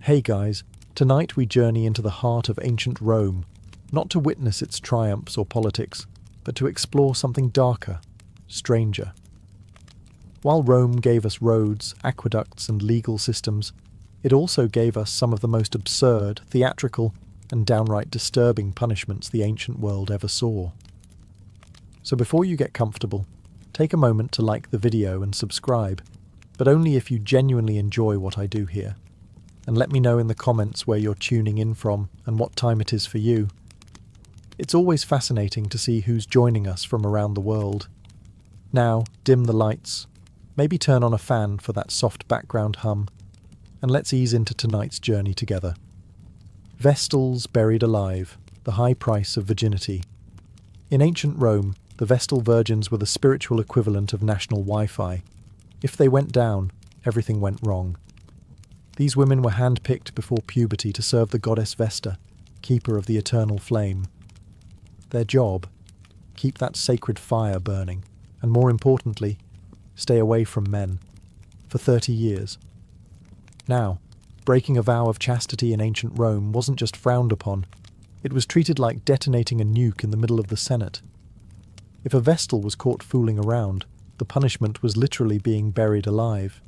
Hey guys, tonight we journey into the heart of ancient Rome, not to witness its triumphs or politics, but to explore something darker, stranger. While Rome gave us roads, aqueducts, and legal systems, it also gave us some of the most absurd, theatrical, and downright disturbing punishments the ancient world ever saw. So before you get comfortable, take a moment to like the video and subscribe, but only if you genuinely enjoy what I do here. And let me know in the comments where you're tuning in from and what time it is for you. It's always fascinating to see who's joining us from around the world. Now, dim the lights, maybe turn on a fan for that soft background hum, and let's ease into tonight's journey together. Vestals buried alive, the high price of virginity. In ancient Rome, the Vestal virgins were the spiritual equivalent of national Wi-Fi. If they went down, everything went wrong. These women were handpicked before puberty to serve the goddess Vesta, keeper of the eternal flame. Their job? Keep that sacred fire burning, and more importantly, stay away from men. For 30 years. Now, breaking a vow of chastity in ancient Rome wasn't just frowned upon, it was treated like detonating a nuke in the middle of the Senate. If a Vestal was caught fooling around, the punishment was literally being buried alive.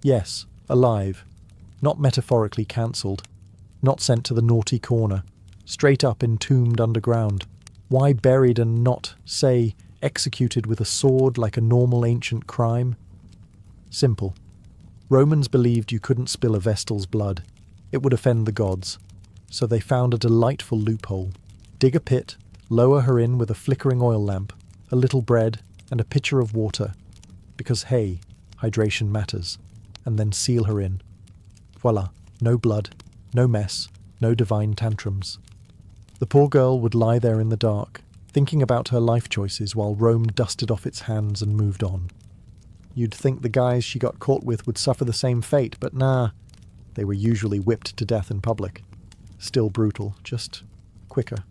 Yes, alive. Not metaphorically cancelled, not sent to the naughty corner, straight up entombed underground. Why buried and not, say, executed with a sword like a normal ancient crime? Simple. Romans believed you couldn't spill a Vestal's blood. It would offend the gods. So they found a delightful loophole. Dig a pit, lower her in with a flickering oil lamp, a little bread, and a pitcher of water. Because hey, hydration matters. And then seal her in. Voila, no blood, no mess, no divine tantrums. The poor girl would lie there in the dark, thinking about her life choices while Rome dusted off its hands and moved on. You'd think the guys she got caught with would suffer the same fate, but nah. They were usually whipped to death in public. Still brutal, just quicker.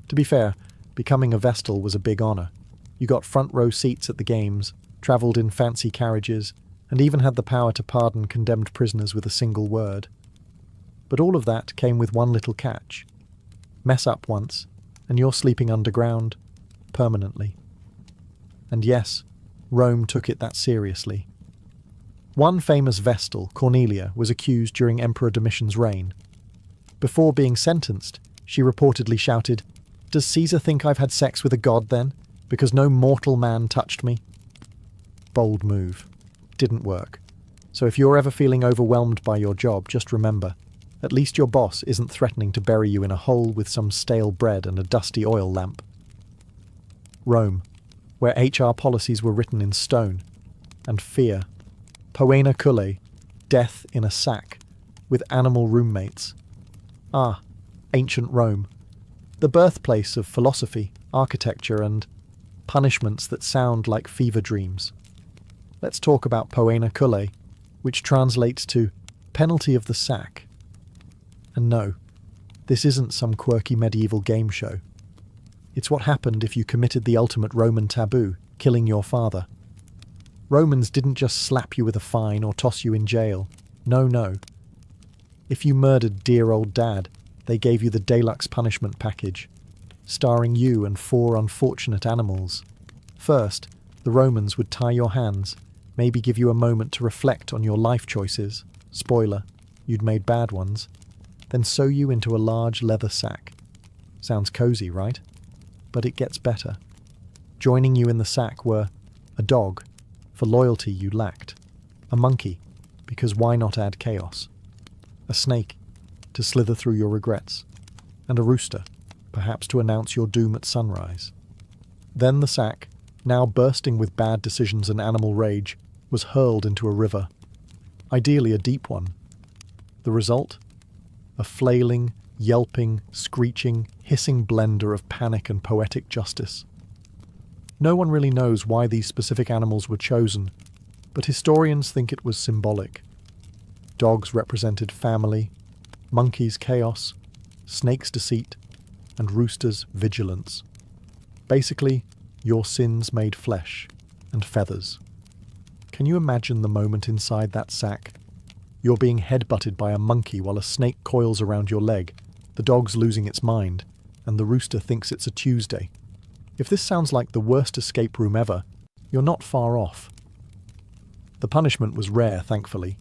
To be fair, becoming a Vestal was a big honor. You got front row seats at the games, travelled in fancy carriages, and even had the power to pardon condemned prisoners with a single word. But all of that came with one little catch. Mess up once, and you're sleeping underground, permanently. And yes, Rome took it that seriously. One famous Vestal, Cornelia, was accused during Emperor Domitian's reign. Before being sentenced, she reportedly shouted, "Does Caesar think I've had sex with a god then? Because no mortal man touched me?" Bold move. Didn't work. So if you're ever feeling overwhelmed by your job, just remember, at least your boss isn't threatening to bury you in a hole with some stale bread and a dusty oil lamp. Rome, where HR policies were written in stone, and fear. Poena cullae, death in a sack, with animal roommates. Ah, ancient Rome, the birthplace of philosophy, architecture, and punishments that sound like fever dreams. Let's talk about Poena cullae, which translates to penalty of the sack. And no, this isn't some quirky medieval game show. It's what happened if you committed the ultimate Roman taboo, killing your father. Romans didn't just slap you with a fine or toss you in jail. No. If you murdered dear old dad, they gave you the deluxe punishment package, starring you and 4 unfortunate animals. First, the Romans would tie your hands, maybe give you a moment to reflect on your life choices. Spoiler, you'd made bad ones. Then sew you into a large leather sack. Sounds cozy, right? But it gets better. Joining you in the sack were a dog, for loyalty you lacked, a monkey, because why not add chaos, a snake, to slither through your regrets, and a rooster, perhaps to announce your doom at sunrise. Then the sack, now bursting with bad decisions and animal rage, was hurled into a river, ideally a deep one. The result? A flailing, yelping, screeching, hissing blender of panic and poetic justice. No one really knows why these specific animals were chosen, but historians think it was symbolic. Dogs represented family, monkeys chaos, snakes deceit, and roosters vigilance. Basically, your sins made flesh and feathers. Can you imagine the moment inside that sack? You're being headbutted by a monkey while a snake coils around your leg, the dog's losing its mind, and the rooster thinks it's a Tuesday. If this sounds like the worst escape room ever, you're not far off. The punishment was rare, thankfully,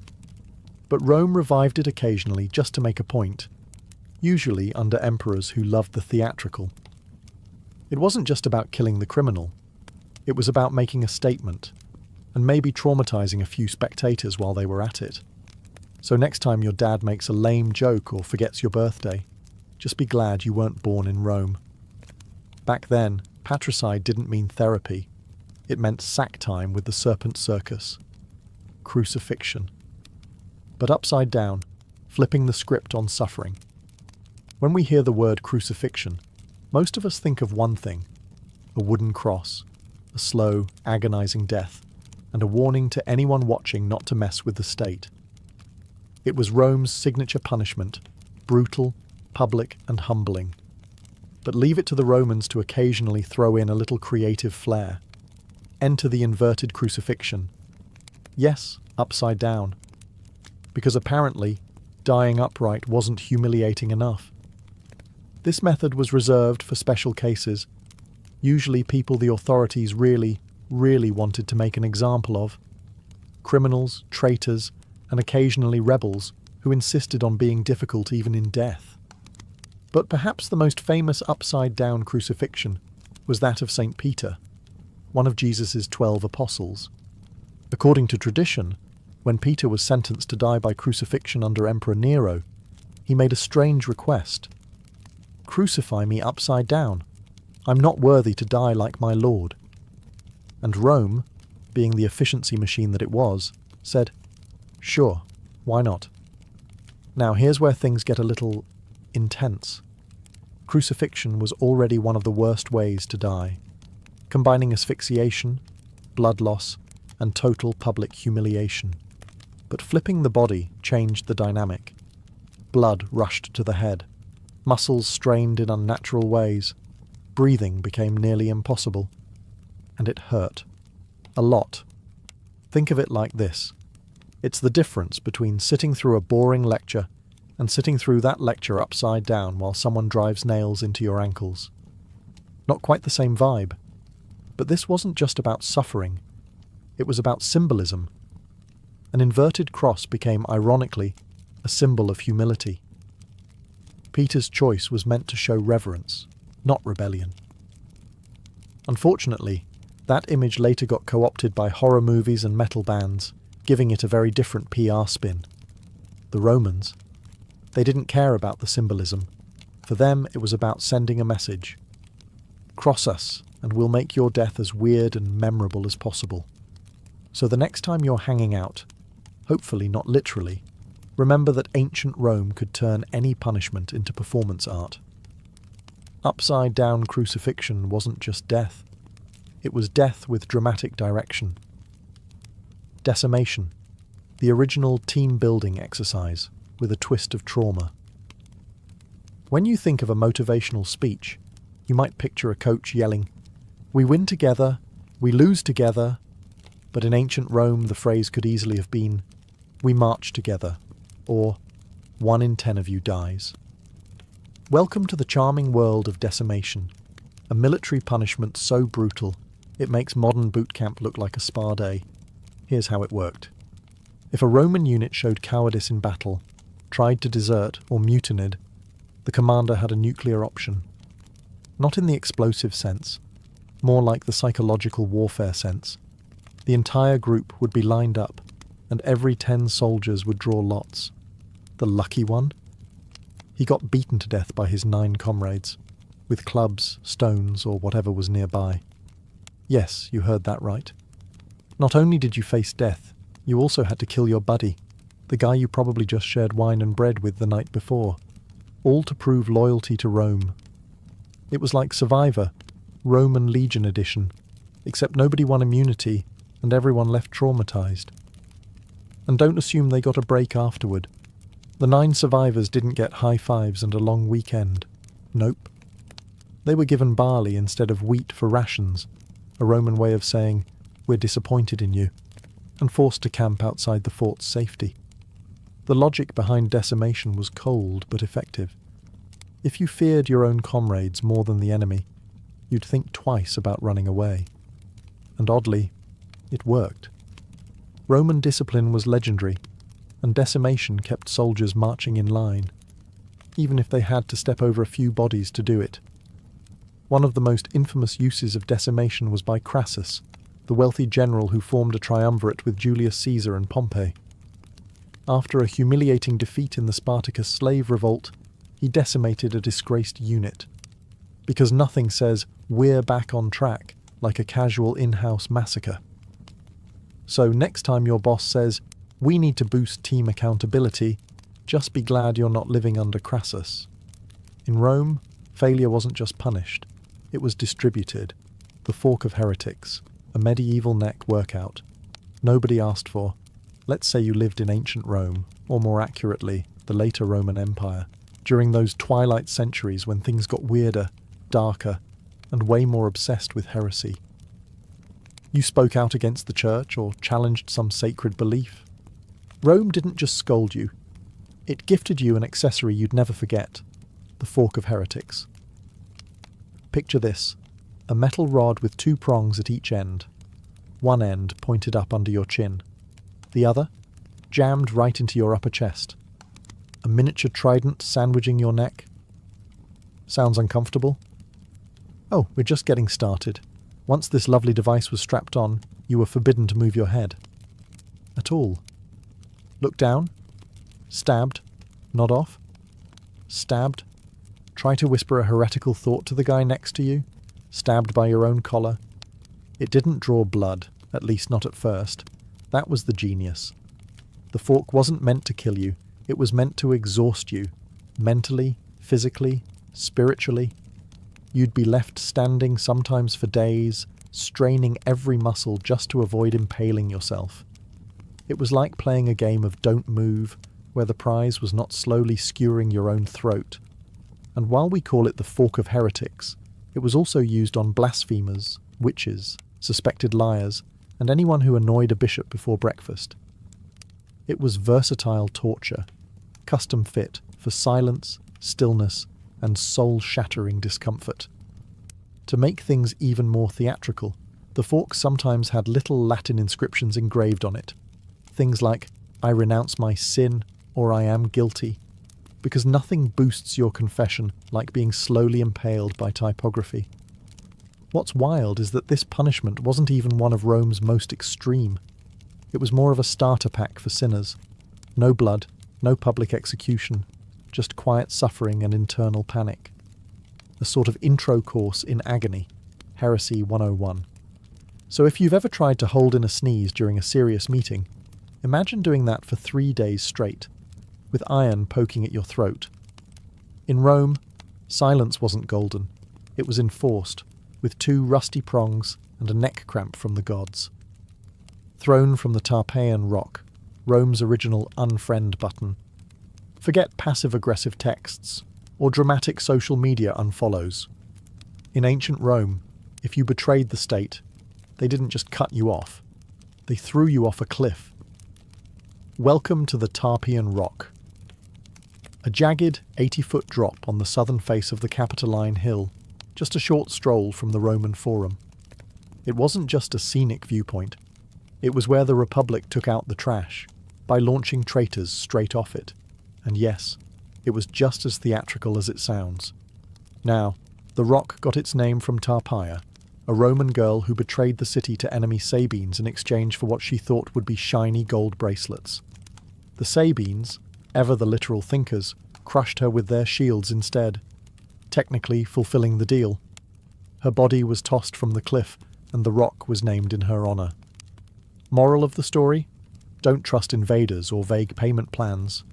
but Rome revived it occasionally just to make a point, usually under emperors who loved the theatrical. It wasn't just about killing the criminal, it was about making a statement, and maybe traumatizing a few spectators while they were at it. So next time your dad makes a lame joke or forgets your birthday, just be glad you weren't born in Rome. Back then, patricide didn't mean therapy. It meant sack time with the serpent circus. Crucifixion. But upside down, flipping the script on suffering. When we hear the word crucifixion, most of us think of one thing: a wooden cross, a slow, agonizing death, and a warning to anyone watching not to mess with the state. It was Rome's signature punishment, brutal, public, and humbling. But leave it to the Romans to occasionally throw in a little creative flair. Enter the inverted crucifixion. Yes, upside down. Because apparently, dying upright wasn't humiliating enough. This method was reserved for special cases, usually people the authorities really wanted to make an example of. Criminals, traitors, and occasionally rebels who insisted on being difficult even in death. But perhaps the most famous upside-down crucifixion was that of St. Peter, one of Jesus' 12 apostles. According to tradition, when Peter was sentenced to die by crucifixion under Emperor Nero, he made a strange request. "Crucify me upside down. I'm not worthy to die like my Lord." And Rome, being the efficiency machine that it was, said, "Sure, why not?" Now here's where things get a little intense. Crucifixion was already one of the worst ways to die, combining asphyxiation, blood loss, and total public humiliation. But flipping the body changed the dynamic. Blood rushed to the head, muscles strained in unnatural ways, breathing became nearly impossible, and it hurt. A lot. Think of it like this. It's the difference between sitting through a boring lecture and sitting through that lecture upside down while someone drives nails into your ankles. Not quite the same vibe. But this wasn't just about suffering. It was about symbolism. An inverted cross became, ironically, a symbol of humility. Peter's choice was meant to show reverence, not rebellion. Unfortunately, that image later got co-opted by horror movies and metal bands, giving it a very different PR spin. The Romans, they didn't care about the symbolism. For them, it was about sending a message. Cross us, and we'll make your death as weird and memorable as possible. So the next time you're hanging out, hopefully not literally, remember that ancient Rome could turn any punishment into performance art. Upside-down crucifixion wasn't just death. It was death with dramatic direction. Decimation, the original team-building exercise with a twist of trauma. When you think of a motivational speech, you might picture a coach yelling, "We win together, we lose together," but in ancient Rome the phrase could easily have been, "We march together," or 1 in 10 of you dies. Welcome to the charming world of decimation, a military punishment so brutal it makes modern boot camp look like a spa day. Here's how it worked. If a Roman unit showed cowardice in battle, tried to desert, or mutinied, the commander had a nuclear option. Not in the explosive sense, more like the psychological warfare sense. The entire group would be lined up, and every 10 soldiers would draw lots. The lucky one? He got beaten to death by his 9 comrades, with clubs, stones, or whatever was nearby. Yes, you heard that right. Not only did you face death, you also had to kill your buddy, the guy you probably just shared wine and bread with the night before, all to prove loyalty to Rome. It was like Survivor, Roman Legion edition, except nobody won immunity and everyone left traumatized. And don't assume they got a break afterward. The 9 survivors didn't get high fives and a long weekend. Nope. They were given barley instead of wheat for rations, a Roman way of saying, "We're disappointed in you," and forced to camp outside the fort's safety. The logic behind decimation was cold but effective. If you feared your own comrades more than the enemy, you'd think twice about running away. And oddly, it worked. Roman discipline was legendary, and decimation kept soldiers marching in line, even if they had to step over a few bodies to do it. One of the most infamous uses of decimation was by Crassus, the wealthy general who formed a triumvirate with Julius Caesar and Pompey. After a humiliating defeat in the Spartacus slave revolt, he decimated a disgraced unit. Because nothing says, "we're back on track," like a casual in-house massacre. So next time your boss says, "we need to boost team accountability," just be glad you're not living under Crassus. In Rome, failure wasn't just punished, it was distributed. The fork of heretics, a medieval neck workout. Nobody asked for. Let's say you lived in ancient Rome, or more accurately, the later Roman Empire, during those twilight centuries when things got weirder, darker, and way more obsessed with heresy. You spoke out against the church or challenged some sacred belief. Rome didn't just scold you, it gifted you an accessory you'd never forget, the fork of heretics. Picture this, a metal rod with two prongs at each end, one end pointed up under your chin, the other jammed right into your upper chest. A miniature trident sandwiching your neck. Sounds uncomfortable? Oh, we're just getting started. Once this lovely device was strapped on, you were forbidden to move your head. At all. Look down. Stabbed. Nod off. Stabbed. Try to whisper a heretical thought to the guy next to you. Stabbed by your own collar. It didn't draw blood, at least not at first. That was the genius. The fork wasn't meant to kill you, it was meant to exhaust you, mentally, physically, spiritually. You'd be left standing sometimes for days, straining every muscle just to avoid impaling yourself. It was like playing a game of Don't Move, where the prize was not slowly skewering your own throat. And while we call it the fork of heretics, it was also used on blasphemers, witches, suspected liars, and anyone who annoyed a bishop before breakfast. It was versatile torture, custom fit for silence, stillness, and soul-shattering discomfort. To make things even more theatrical, the fork sometimes had little Latin inscriptions engraved on it. Things like, "I renounce my sin," or "I am guilty," because nothing boosts your confession like being slowly impaled by typography. What's wild is that this punishment wasn't even one of Rome's most extreme. It was more of a starter pack for sinners. No blood, no public execution, just quiet suffering and internal panic. A sort of intro course in agony, Heresy 101. So if you've ever tried to hold in a sneeze during a serious meeting, imagine doing that for 3 days straight, with iron poking at your throat. In Rome, silence wasn't golden, it was enforced, with 2 rusty prongs and a neck cramp from the gods. Thrown from the Tarpeian rock, Rome's original unfriend button. Forget passive-aggressive texts, or dramatic social media unfollows. In ancient Rome, if you betrayed the state, they didn't just cut you off, they threw you off a cliff. Welcome to the Tarpeian Rock. A jagged, 80-foot drop on the southern face of the Capitoline Hill, just a short stroll from the Roman Forum. It wasn't just a scenic viewpoint. It was where the Republic took out the trash, by launching traitors straight off it. And yes, it was just as theatrical as it sounds. Now, the rock got its name from Tarpeia, a Roman girl who betrayed the city to enemy Sabines in exchange for what she thought would be shiny gold bracelets. The Sabines, ever the literal thinkers, crushed her with their shields instead, technically fulfilling the deal. Her body was tossed from the cliff, and the rock was named in her honour. Moral of the story? Don't trust invaders or vague payment plans.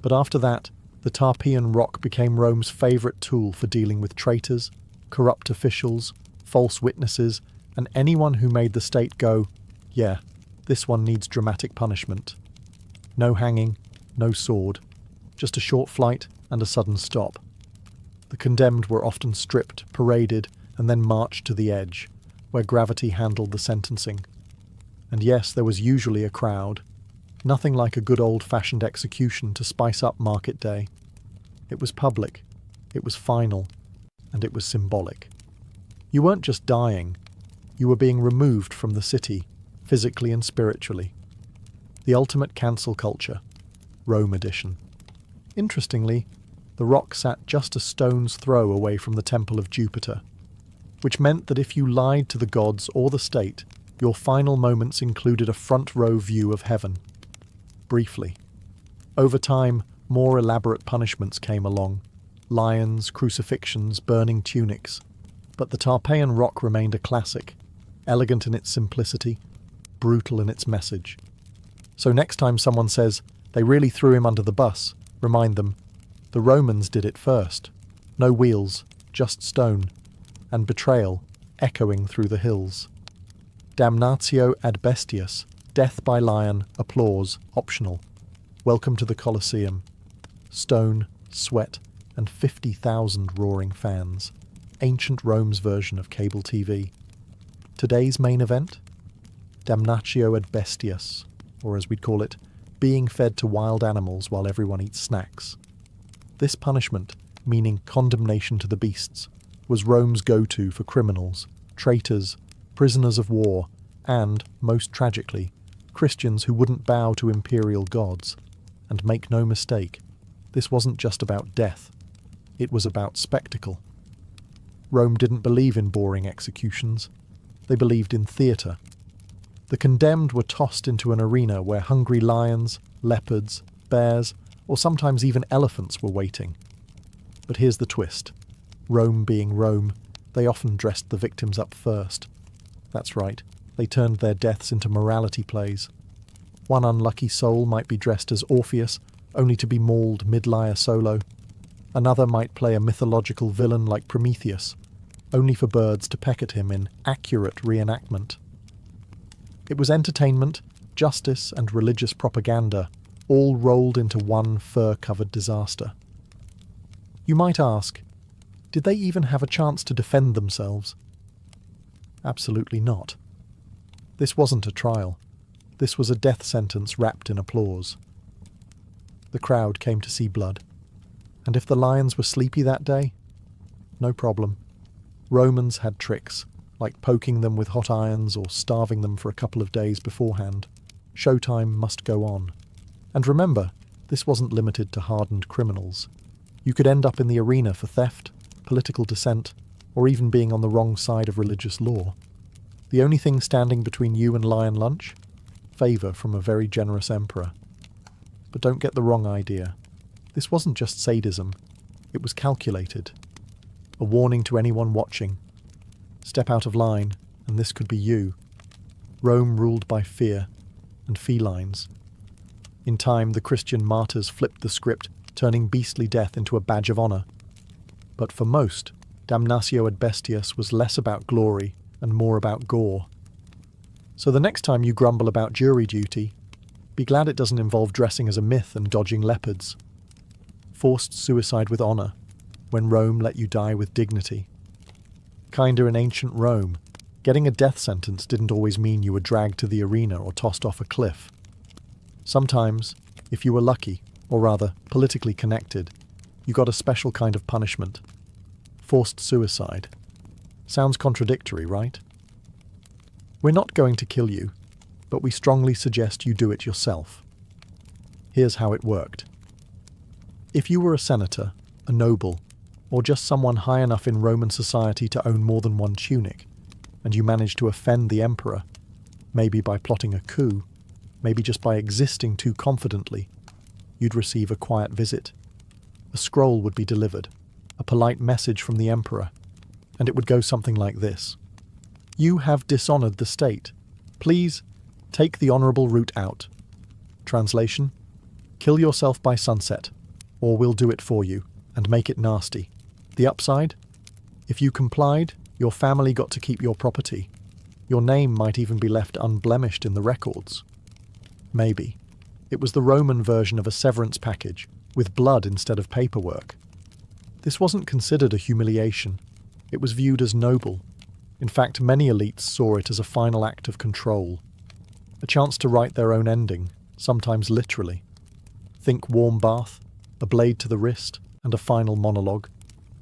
But after that, the Tarpeian Rock became Rome's favourite tool for dealing with traitors, corrupt officials, false witnesses, and anyone who made the state go, "Yeah, this one needs dramatic punishment." No hanging, no sword, just a short flight and a sudden stop. The condemned were often stripped, paraded, and then marched to the edge, where gravity handled the sentencing. And yes, there was usually a crowd. Nothing like a good old-fashioned execution to spice up market day. It was public, it was final, and it was symbolic. You weren't just dying, you were being removed from the city, physically and spiritually. The ultimate cancel culture, Rome edition. Interestingly, the rock sat just a stone's throw away from the Temple of Jupiter, which meant that if you lied to the gods or the state, your final moments included a front-row view of heaven. Briefly. Over time, more elaborate punishments came along. Lions, crucifixions, burning tunics. But the Tarpeian rock remained a classic, elegant in its simplicity, brutal in its message. So next time someone says, they really threw him under the bus, remind them, the Romans did it first. No wheels, just stone, and betrayal echoing through the hills. Damnatio ad bestias, death by lion, applause, optional. Welcome to the Colosseum. Stone, sweat, and 50,000 roaring fans. Ancient Rome's version of cable TV. Today's main event? Damnatio ad bestias, or as we'd call it, being fed to wild animals while everyone eats snacks. This punishment, meaning condemnation to the beasts, was Rome's go-to for criminals, traitors, prisoners of war, and, most tragically, Christians who wouldn't bow to imperial gods. And make no mistake, this wasn't just about death. It was about spectacle. Rome didn't believe in boring executions. They believed in theatre. The condemned were tossed into an arena where hungry lions, leopards, bears, or sometimes even elephants were waiting. But here's the twist. Rome being Rome, they often dressed the victims up first. That's right, they turned their deaths into morality plays. One unlucky soul might be dressed as Orpheus, only to be mauled mid-lyre solo. Another might play a mythological villain like Prometheus, only for birds to peck at him in accurate reenactment. It was entertainment, justice, and religious propaganda, all rolled into one fur-covered disaster. You might ask, did they even have a chance to defend themselves? Absolutely not. This wasn't a trial. This was a death sentence wrapped in applause. The crowd came to see blood. And if the lions were sleepy that day, no problem. Romans had tricks, like poking them with hot irons or starving them for a couple of days beforehand. Showtime must go on. And remember, this wasn't limited to hardened criminals. You could end up in the arena for theft, political dissent, or even being on the wrong side of religious law. The only thing standing between you and lion lunch? Favour from a very generous emperor. But don't get the wrong idea. This wasn't just sadism. It was calculated. A warning to anyone watching. Step out of line, and this could be you. Rome ruled by fear and felines. In time, the Christian martyrs flipped the script, turning beastly death into a badge of honour. But for most, damnatio ad bestias was less about glory and more about gore. So the next time you grumble about jury duty, be glad it doesn't involve dressing as a myth and dodging leopards. Forced suicide with honour, when Rome let you die with dignity. Kinda in ancient Rome, getting a death sentence didn't always mean you were dragged to the arena or tossed off a cliff. Sometimes, if you were lucky, or rather, politically connected, you got a special kind of punishment. Forced suicide. Sounds contradictory, right? We're not going to kill you, but we strongly suggest you do it yourself. Here's how it worked. If you were a senator, a noble, or just someone high enough in Roman society to own more than one tunic, and you managed to offend the emperor, maybe by plotting a coup, maybe just by existing too confidently, you'd receive a quiet visit. A scroll would be delivered, a polite message from the emperor, and it would go something like this. You have dishonoured the state. Please, take the honourable route out. Translation: kill yourself by sunset, or we'll do it for you, and make it nasty. The upside? If you complied, your family got to keep your property. Your name might even be left unblemished in the records. Maybe. It was the Roman version of a severance package, with blood instead of paperwork. This wasn't considered a humiliation. It was viewed as noble. In fact, many elites saw it as a final act of control. A chance to write their own ending, sometimes literally. Think warm bath, a blade to the wrist, and a final monologue,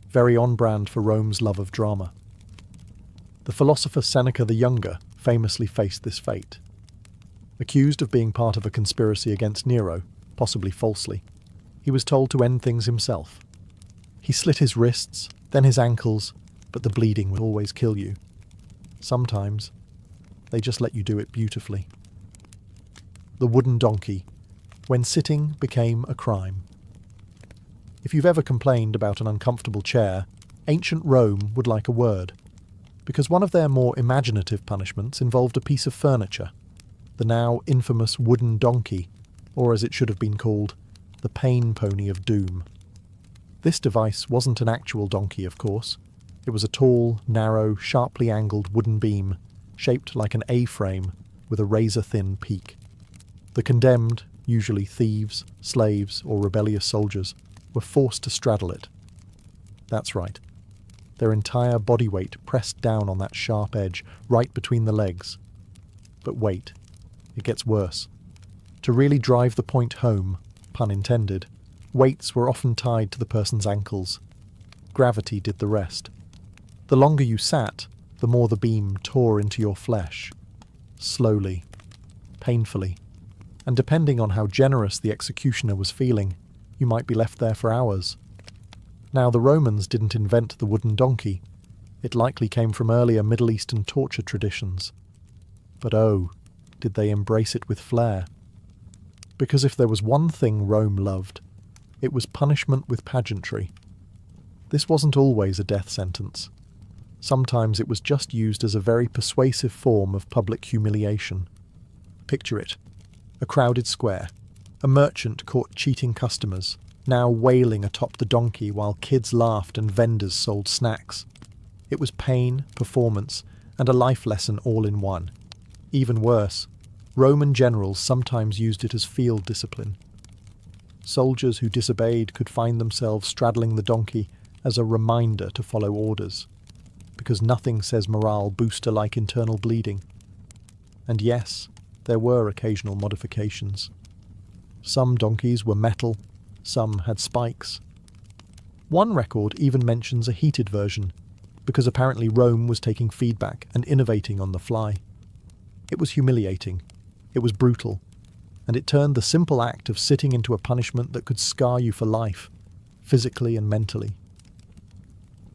very on brand for Rome's love of drama. The philosopher Seneca the Younger famously faced this fate. Accused of being part of a conspiracy against Nero, possibly falsely, he was told to end things himself. He slit his wrists, then his ankles, but the bleeding will always kill you. Sometimes, they just let you do it beautifully. The wooden donkey, when sitting became a crime. If you've ever complained about an uncomfortable chair, ancient Rome would like a word, because one of their more imaginative punishments involved a piece of furniture, the now infamous wooden donkey, or as it should have been called, the pain pony of doom. This device wasn't an actual donkey, of course. It was a tall, narrow, sharply angled wooden beam, shaped like an A-frame with a razor-thin peak. The condemned, usually thieves, slaves, or rebellious soldiers, were forced to straddle it. That's right. Their entire body weight pressed down on that sharp edge, right between the legs. But wait, it gets worse. To really drive the point home, pun intended, weights were often tied to the person's ankles. Gravity did the rest. The longer you sat, the more the beam tore into your flesh. Slowly, painfully, and depending on how generous the executioner was feeling, you might be left there for hours. Now, the Romans didn't invent the wooden donkey. It likely came from earlier Middle Eastern torture traditions. But oh, did they embrace it with flair. Because if there was one thing Rome loved, it was punishment with pageantry. This wasn't always a death sentence. Sometimes it was just used as a very persuasive form of public humiliation. Picture it. A crowded square. A merchant caught cheating customers, now wailing atop the donkey while kids laughed and vendors sold snacks. It was pain, performance, and a life lesson all in one. Even worse, Roman generals sometimes used it as field discipline. Soldiers who disobeyed could find themselves straddling the donkey as a reminder to follow orders, because nothing says morale booster like internal bleeding. And yes, there were occasional modifications. Some donkeys were metal, some had spikes. One record even mentions a heated version, because apparently Rome was taking feedback and innovating on the fly. It was humiliating, it was brutal, and it turned the simple act of sitting into a punishment that could scar you for life, physically and mentally.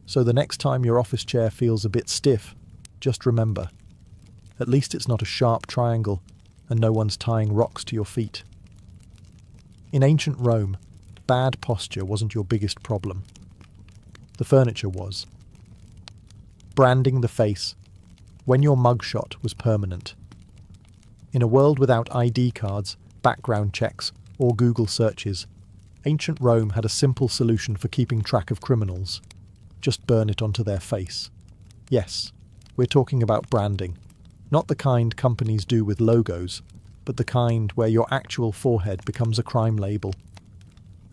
So the next time your office chair feels a bit stiff, just remember, at least it's not a sharp triangle and no one's tying rocks to your feet. In ancient Rome, bad posture wasn't your biggest problem. The furniture was. Branding the face, when your mugshot was permanent. In a world without ID cards, background checks, or Google searches, ancient Rome had a simple solution for keeping track of criminals. Just burn it onto their face. Yes, we're talking about branding. Not the kind companies do with logos, but the kind where your actual forehead becomes a crime label.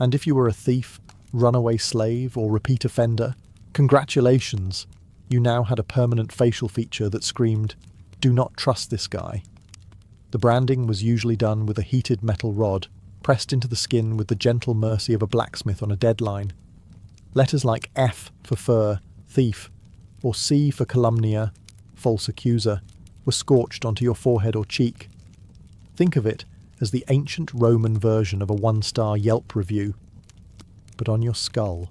And if you were a thief, runaway slave, or repeat offender, congratulations! You now had a permanent facial feature that screamed, "Do not trust this guy." The branding was usually done with a heated metal rod, pressed into the skin with the gentle mercy of a blacksmith on a deadline. Letters like F for fur, thief, or C for calumnia, false accuser, were scorched onto your forehead or cheek. Think of it as the ancient Roman version of a one-star Yelp review, but on your skull.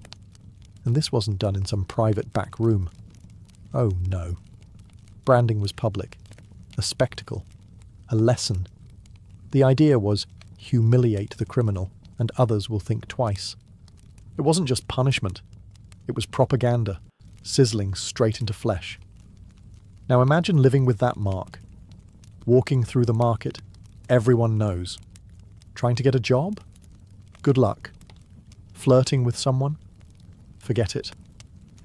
And this wasn't done in some private back room. Oh no. Branding was public, a spectacle, a lesson. The idea was humiliate the criminal, and others will think twice. It wasn't just punishment, it was propaganda, sizzling straight into flesh. Now imagine living with that mark. Walking through the market, everyone knows. Trying to get a job? Good luck. Flirting with someone? Forget it.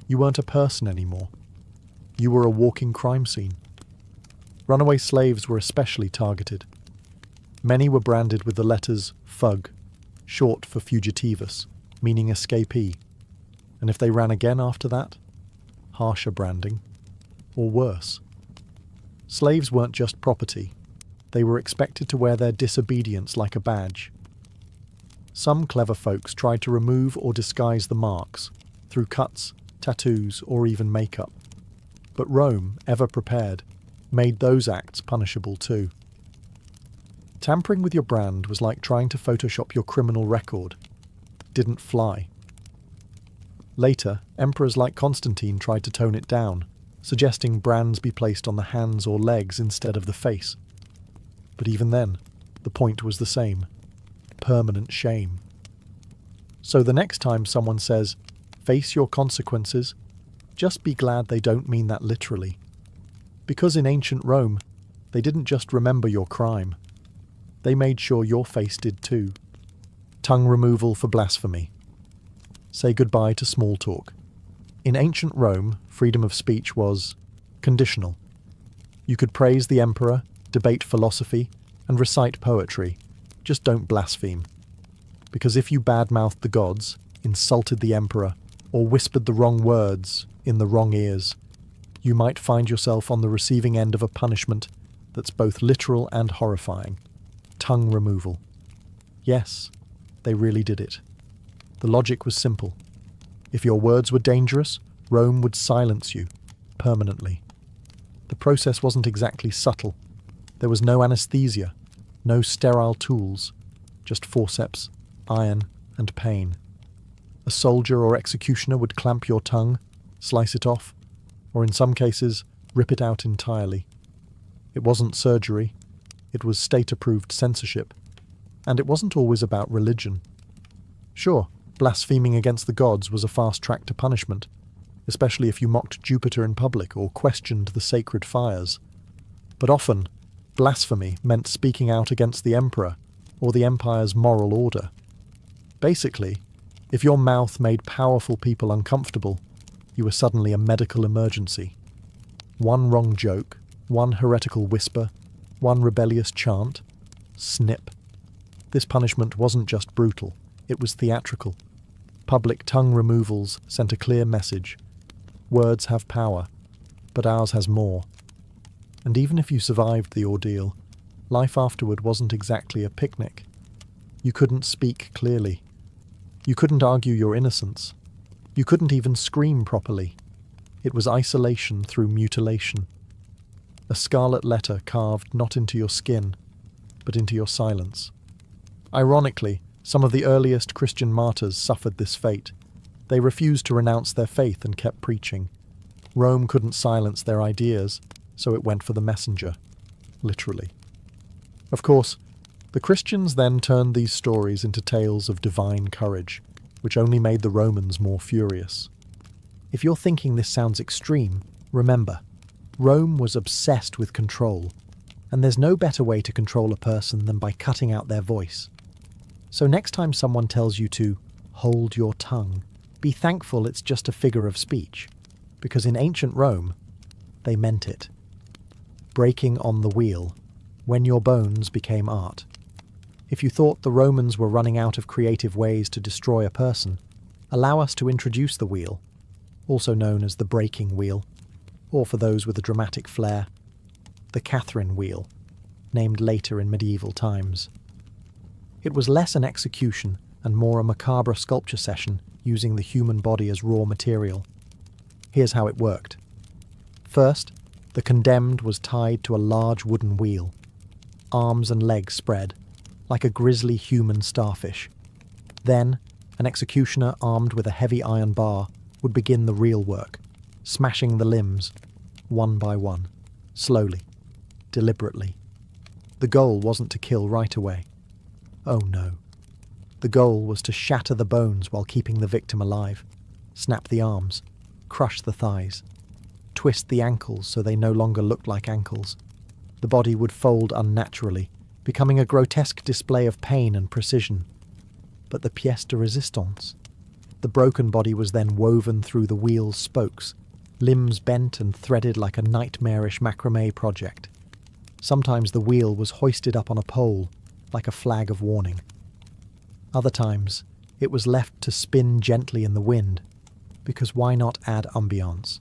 You weren't a person anymore. You were a walking crime scene. Runaway slaves were especially targeted. Many were branded with the letters FUG, short for fugitivus, meaning escapee. And if they ran again after that, harsher branding, or worse. Slaves weren't just property. they were expected to wear their disobedience like a badge. Some clever folks tried to remove or disguise the marks through cuts, tattoos, or even makeup. But Rome, ever prepared, made those acts punishable too. Tampering with your brand was like trying to Photoshop your criminal record. Didn't fly. Later, emperors like Constantine tried to tone it down, suggesting brands be placed on the hands or legs instead of the face. But even then, the point was the same: permanent shame. So the next time someone says, "Face your consequences," just be glad they don't mean that literally. Because in ancient Rome, they didn't just remember your crime. They made sure your face did too. Tongue removal for blasphemy. Say goodbye to small talk. In ancient Rome, freedom of speech was conditional. You could praise the emperor, debate philosophy, and recite poetry. Just don't blaspheme. Because if you badmouthed the gods, insulted the emperor, or whispered the wrong words in the wrong ears, you might find yourself on the receiving end of a punishment that's both literal and horrifying. Tongue removal. Yes, they really did it. The logic was simple. If your words were dangerous, Rome would silence you, permanently. The process wasn't exactly subtle. There was no anesthesia, no sterile tools, just forceps, iron, and pain. A soldier or executioner would clamp your tongue, slice it off, or in some cases, rip it out entirely. It wasn't surgery. It was state-approved censorship. And it wasn't always about religion. Sure, blaspheming against the gods was a fast track to punishment, especially if you mocked Jupiter in public or questioned the sacred fires. But often, blasphemy meant speaking out against the emperor or the empire's moral order. Basically, if your mouth made powerful people uncomfortable, you were suddenly a medical emergency. One wrong joke, one heretical whisper, one rebellious chant, snip. This punishment wasn't just brutal, it was theatrical. Public tongue removals sent a clear message. Words have power, but ours has more. And even if you survived the ordeal, life afterward wasn't exactly a picnic. You couldn't speak clearly. You couldn't argue your innocence. You couldn't even scream properly. It was isolation through mutilation. A scarlet letter carved not into your skin, but into your silence. Ironically, some of the earliest Christian martyrs suffered this fate. They refused to renounce their faith and kept preaching. Rome couldn't silence their ideas, so it went for the messenger, literally. Of course, the Christians then turned these stories into tales of divine courage, which only made the Romans more furious. If you're thinking this sounds extreme, remember, Rome was obsessed with control, and there's no better way to control a person than by cutting out their voice. So next time someone tells you to hold your tongue, be thankful it's just a figure of speech, because in ancient Rome, they meant it. Breaking on the wheel, when your bones became art. If you thought the Romans were running out of creative ways to destroy a person, allow us to introduce the wheel, also known as the breaking wheel, or for those with a dramatic flair, the Catherine wheel, named later in medieval times. It was less an execution and more a macabre sculpture session using the human body as raw material. Here's how it worked. First, the condemned was tied to a large wooden wheel, arms and legs spread, like a grisly human starfish. Then, an executioner armed with a heavy iron bar would begin the real work, smashing the limbs, one by one, slowly, deliberately. The goal wasn't to kill right away. Oh no. The goal was to shatter the bones while keeping the victim alive, snap the arms, crush the thighs, twist the ankles so they no longer looked like ankles. The body would fold unnaturally, becoming a grotesque display of pain and precision. But the pièce de résistance. The broken body was then woven through the wheel's spokes, limbs bent and threaded like a nightmarish macrame project. Sometimes the wheel was hoisted up on a pole, like a flag of warning. Other times, it was left to spin gently in the wind, because why not add ambiance?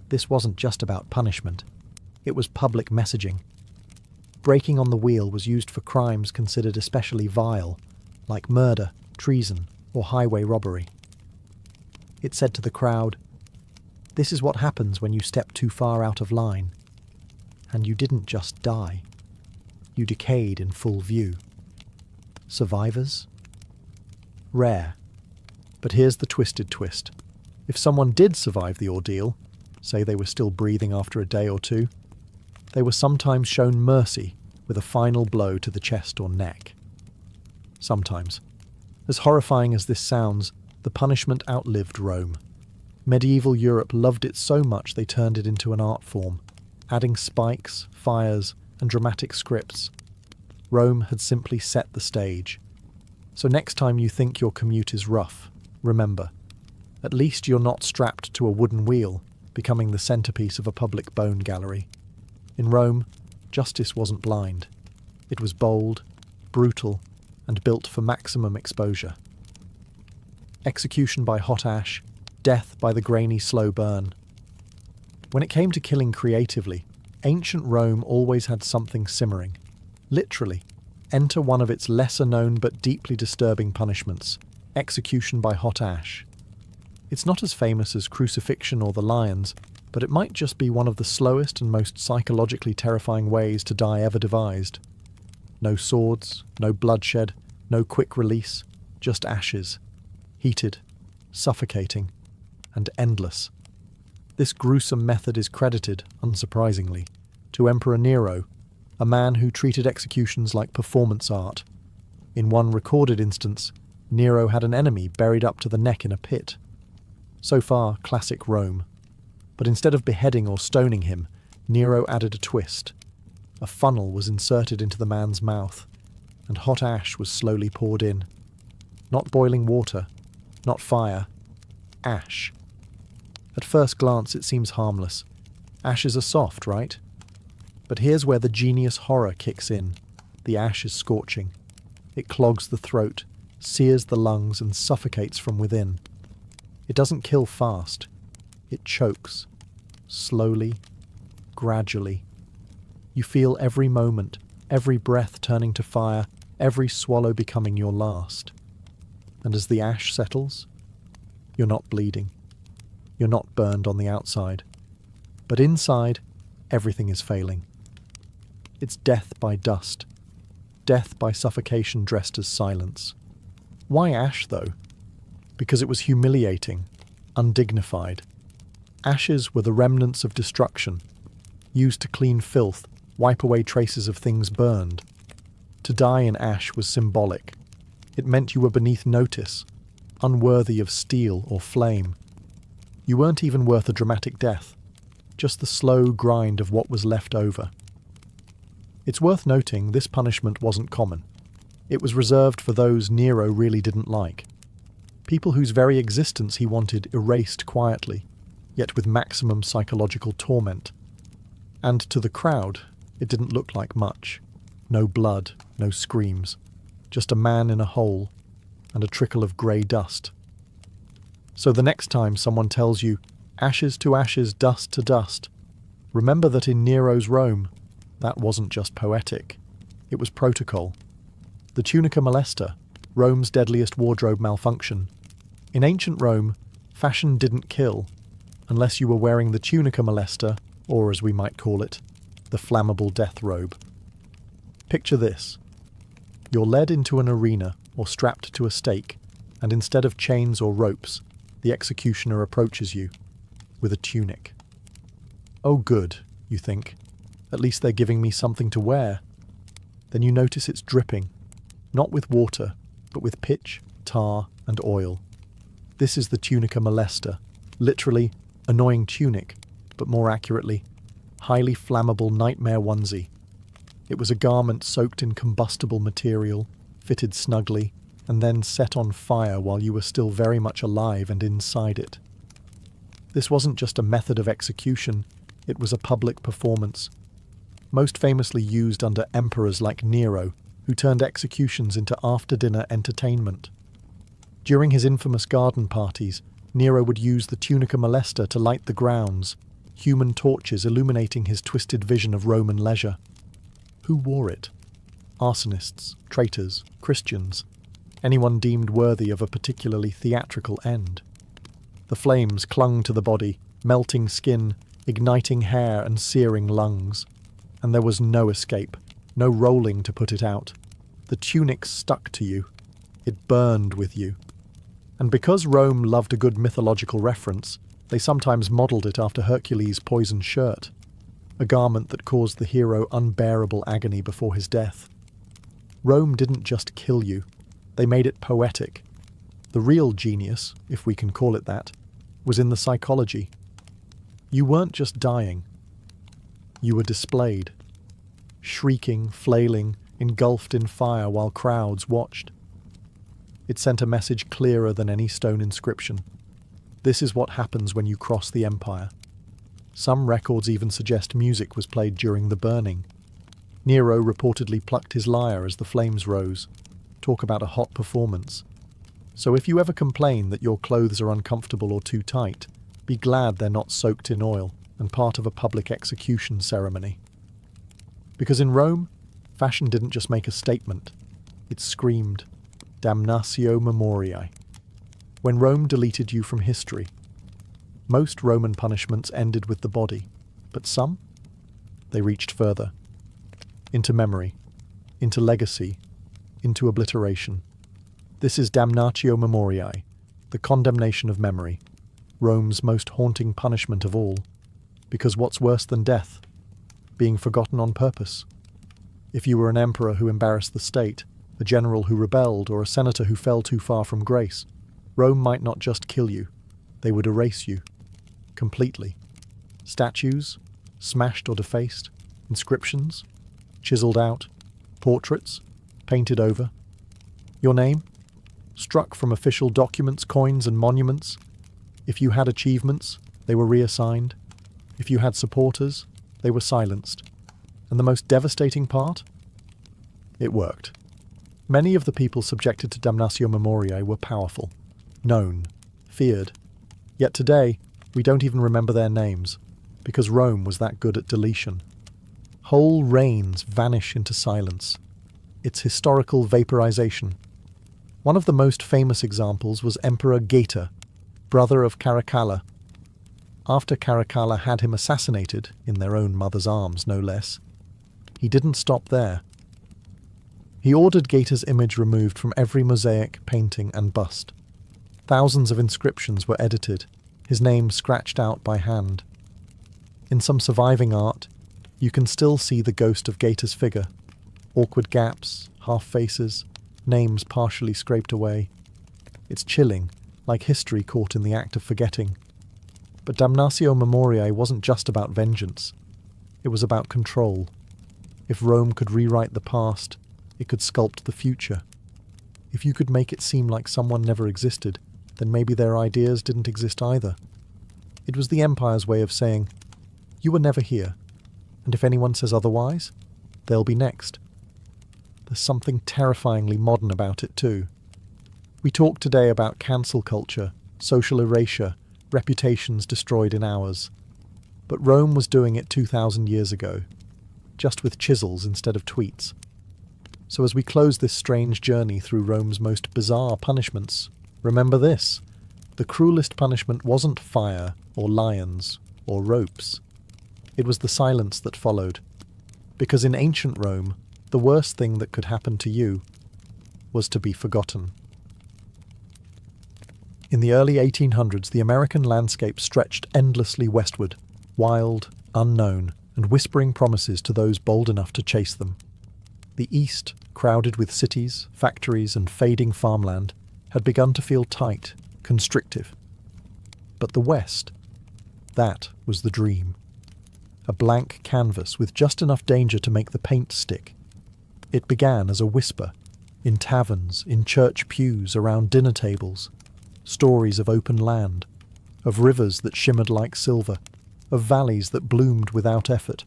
This wasn't just about punishment. It was public messaging. breaking on the wheel was used for crimes considered especially vile, like murder, treason, or highway robbery. It said to the crowd, "This is what happens when you step too far out of line. And you didn't just die. You decayed in full view." Survivors? Rare. But here's the twisted twist. If someone did survive the ordeal, say they were still breathing after a day or two, they were sometimes shown mercy with a final blow to the chest or neck. Sometimes. As horrifying as this sounds, the punishment outlived Rome. Medieval Europe loved it so much they turned it into an art form, adding spikes, fires, and dramatic scripts. Rome had simply set the stage. So next time you think your commute is rough, remember, at least you're not strapped to a wooden wheel, becoming the centerpiece of a public bone gallery. In Rome, justice wasn't blind. It was bold, brutal, and built for maximum exposure. Execution by hot ash, death by the grainy slow burn. When it came to killing creatively, ancient Rome always had something simmering. Literally, enter one of its lesser-known but deeply disturbing punishments, execution by hot ash. It's not as famous as crucifixion or the lions, but it might just be one of the slowest and most psychologically terrifying ways to die ever devised. No swords, no bloodshed, no quick release, just ashes. Heated, suffocating, and endless. This gruesome method is credited, unsurprisingly, to Emperor Nero, a man who treated executions like performance art. In one recorded instance, Nero had an enemy buried up to the neck in a pit. So far, classic Rome. But instead of beheading or stoning him, Nero added a twist. A funnel was inserted into the man's mouth, and hot ash was slowly poured in. Not boiling water, not fire, ash. At first glance it seems harmless. Ashes are soft, right? But here's where the genius horror kicks in. The ash is scorching. It clogs the throat, sears the lungs, and suffocates from within. It doesn't kill fast. It chokes. Slowly, gradually. You feel every moment, every breath turning to fire, every swallow becoming your last. And as the ash settles, you're not bleeding. You're not burned on the outside. But inside, everything is failing. It's death by dust. Death by suffocation dressed as silence. Why ash, though? Because it was humiliating, undignified. Ashes were the remnants of destruction, used to clean filth, wipe away traces of things burned. To die in ash was symbolic. It meant you were beneath notice, unworthy of steel or flame. You weren't even worth a dramatic death, just the slow grind of what was left over. It's worth noting this punishment wasn't common. It was reserved for those Nero really didn't like. People whose very existence he wanted erased quietly, yet with maximum psychological torment. And to the crowd, it didn't look like much. No blood, no screams. Just a man in a hole, and a trickle of grey dust. So the next time someone tells you, ashes to ashes, dust to dust, remember that in Nero's Rome, that wasn't just poetic. It was protocol. The tunica molesta, Rome's deadliest wardrobe malfunction. In ancient Rome, fashion didn't kill, unless you were wearing the tunica molesta, or as we might call it, the flammable death robe. Picture this. You're led into an arena or strapped to a stake, and instead of chains or ropes, the executioner approaches you with a tunic. Oh good, you think. At least they're giving me something to wear. Then you notice it's dripping, not with water, but with pitch, tar, and oil. This is the tunica molesta, literally annoying tunic, but more accurately, highly flammable nightmare onesie. It was a garment soaked in combustible material, fitted snugly, and then set on fire while you were still very much alive and inside it. This wasn't just a method of execution, it was a public performance, most famously used under emperors like Nero, who turned executions into after-dinner entertainment. During his infamous garden parties, Nero would use the tunica molesta to light the grounds, human torches illuminating his twisted vision of Roman leisure. Who wore it? Arsonists, traitors, Christians, anyone deemed worthy of a particularly theatrical end. The flames clung to the body, melting skin, igniting hair and searing lungs. And there was no escape, no rolling to put it out. The tunic stuck to you. It burned with you. And because Rome loved a good mythological reference, they sometimes modelled it after Hercules' poisoned shirt, a garment that caused the hero unbearable agony before his death. Rome didn't just kill you, they made it poetic. The real genius, if we can call it that, was in the psychology. You weren't just dying. You were displayed. Shrieking, flailing, engulfed in fire while crowds watched. It sent a message clearer than any stone inscription. This is what happens when you cross the empire. Some records even suggest music was played during the burning. Nero reportedly plucked his lyre as the flames rose. Talk about a hot performance. So if you ever complain that your clothes are uncomfortable or too tight, be glad they're not soaked in oil and part of a public execution ceremony. Because in Rome, fashion didn't just make a statement, it screamed, damnatio memoriae. When Rome deleted you from history, most Roman punishments ended with the body, but some, they reached further. Into memory, into legacy, into obliteration. This is damnatio memoriae, the condemnation of memory, Rome's most haunting punishment of all, because what's worse than death? Being forgotten on purpose. If you were an emperor who embarrassed the state, a general who rebelled, or a senator who fell too far from grace, Rome might not just kill you, they would erase you. Completely. Statues, smashed or defaced, inscriptions, chiseled out, portraits, painted over. Your name? Struck from official documents, coins and monuments. If you had achievements, they were reassigned. If you had supporters, they were silenced. And the most devastating part? It worked. Many of the people subjected to damnatio memoriae were powerful, known, feared. Yet today, we don't even remember their names, because Rome was that good at deletion. Whole reigns vanish into silence. It's historical vaporization. One of the most famous examples was Emperor Geta, brother of Caracalla. After Caracalla had him assassinated, in their own mother's arms no less, he didn't stop there. He ordered Geta's image removed from every mosaic, painting and bust. Thousands of inscriptions were edited, his name scratched out by hand. In some surviving art, you can still see the ghost of Geta's figure. Awkward gaps, half faces, names partially scraped away. It's chilling, like history caught in the act of forgetting. But damnatio memoriae wasn't just about vengeance. It was about control. If Rome could rewrite the past, it could sculpt the future. If you could make it seem like someone never existed, then maybe their ideas didn't exist either. It was the empire's way of saying, you were never here, and if anyone says otherwise, they'll be next. There's something terrifyingly modern about it too. We talk today about cancel culture, social erasure, reputations destroyed in hours. But Rome was doing it 2,000 years ago, just with chisels instead of tweets. So as we close this strange journey through Rome's most bizarre punishments, remember this: the cruelest punishment wasn't fire, or lions, or ropes. It was the silence that followed. Because in ancient Rome, the worst thing that could happen to you was to be forgotten. In the early 1800s, the American landscape stretched endlessly westward, wild, unknown, and whispering promises to those bold enough to chase them. The East, crowded with cities, factories, and fading farmland, had begun to feel tight, constrictive. But the West, that was the dream. A blank canvas with just enough danger to make the paint stick. It began as a whisper, in taverns, in church pews, around dinner tables. Stories of open land, of rivers that shimmered like silver, of valleys that bloomed without effort.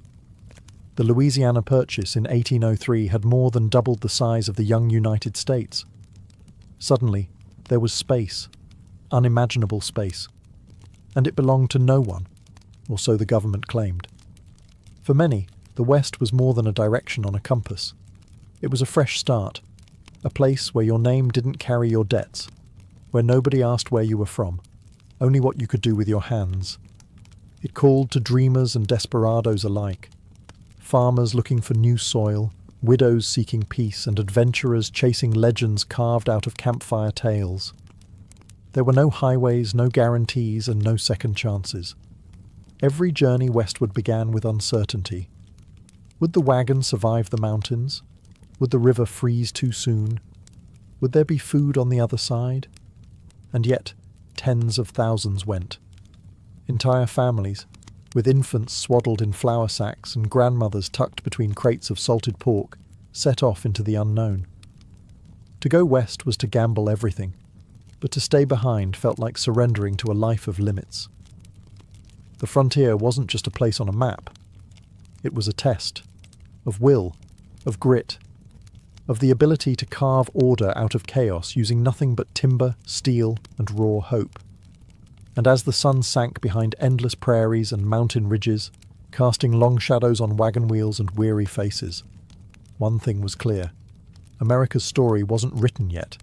The Louisiana Purchase in 1803 had more than doubled the size of the young United States. Suddenly, there was space, unimaginable space, and it belonged to no one, or so the government claimed. For many, the The West was more than a direction on a compass. It was a fresh start, a place where your name didn't carry your debts, where nobody asked where you were from, only what you could do with your hands. It called to dreamers and desperados alike, farmers looking for new soil, widows seeking peace, and adventurers chasing legends carved out of campfire tales. There were no highways, no guarantees, and no second chances. Every journey westward began with uncertainty. Would the wagon survive the mountains? Would the river freeze too soon? Would there be food on the other side? And yet, tens of thousands went. Entire families, with infants swaddled in flour sacks and grandmothers tucked between crates of salted pork, set off into the unknown. To go west was to gamble everything, but to stay behind felt like surrendering to a life of limits. The frontier wasn't just a place on a map. It was a test of will, of grit, of the ability to carve order out of chaos using nothing but timber, steel, and raw hope. And as the sun sank behind endless prairies and mountain ridges, casting long shadows on wagon wheels and weary faces, one thing was clear. America's story wasn't written yet.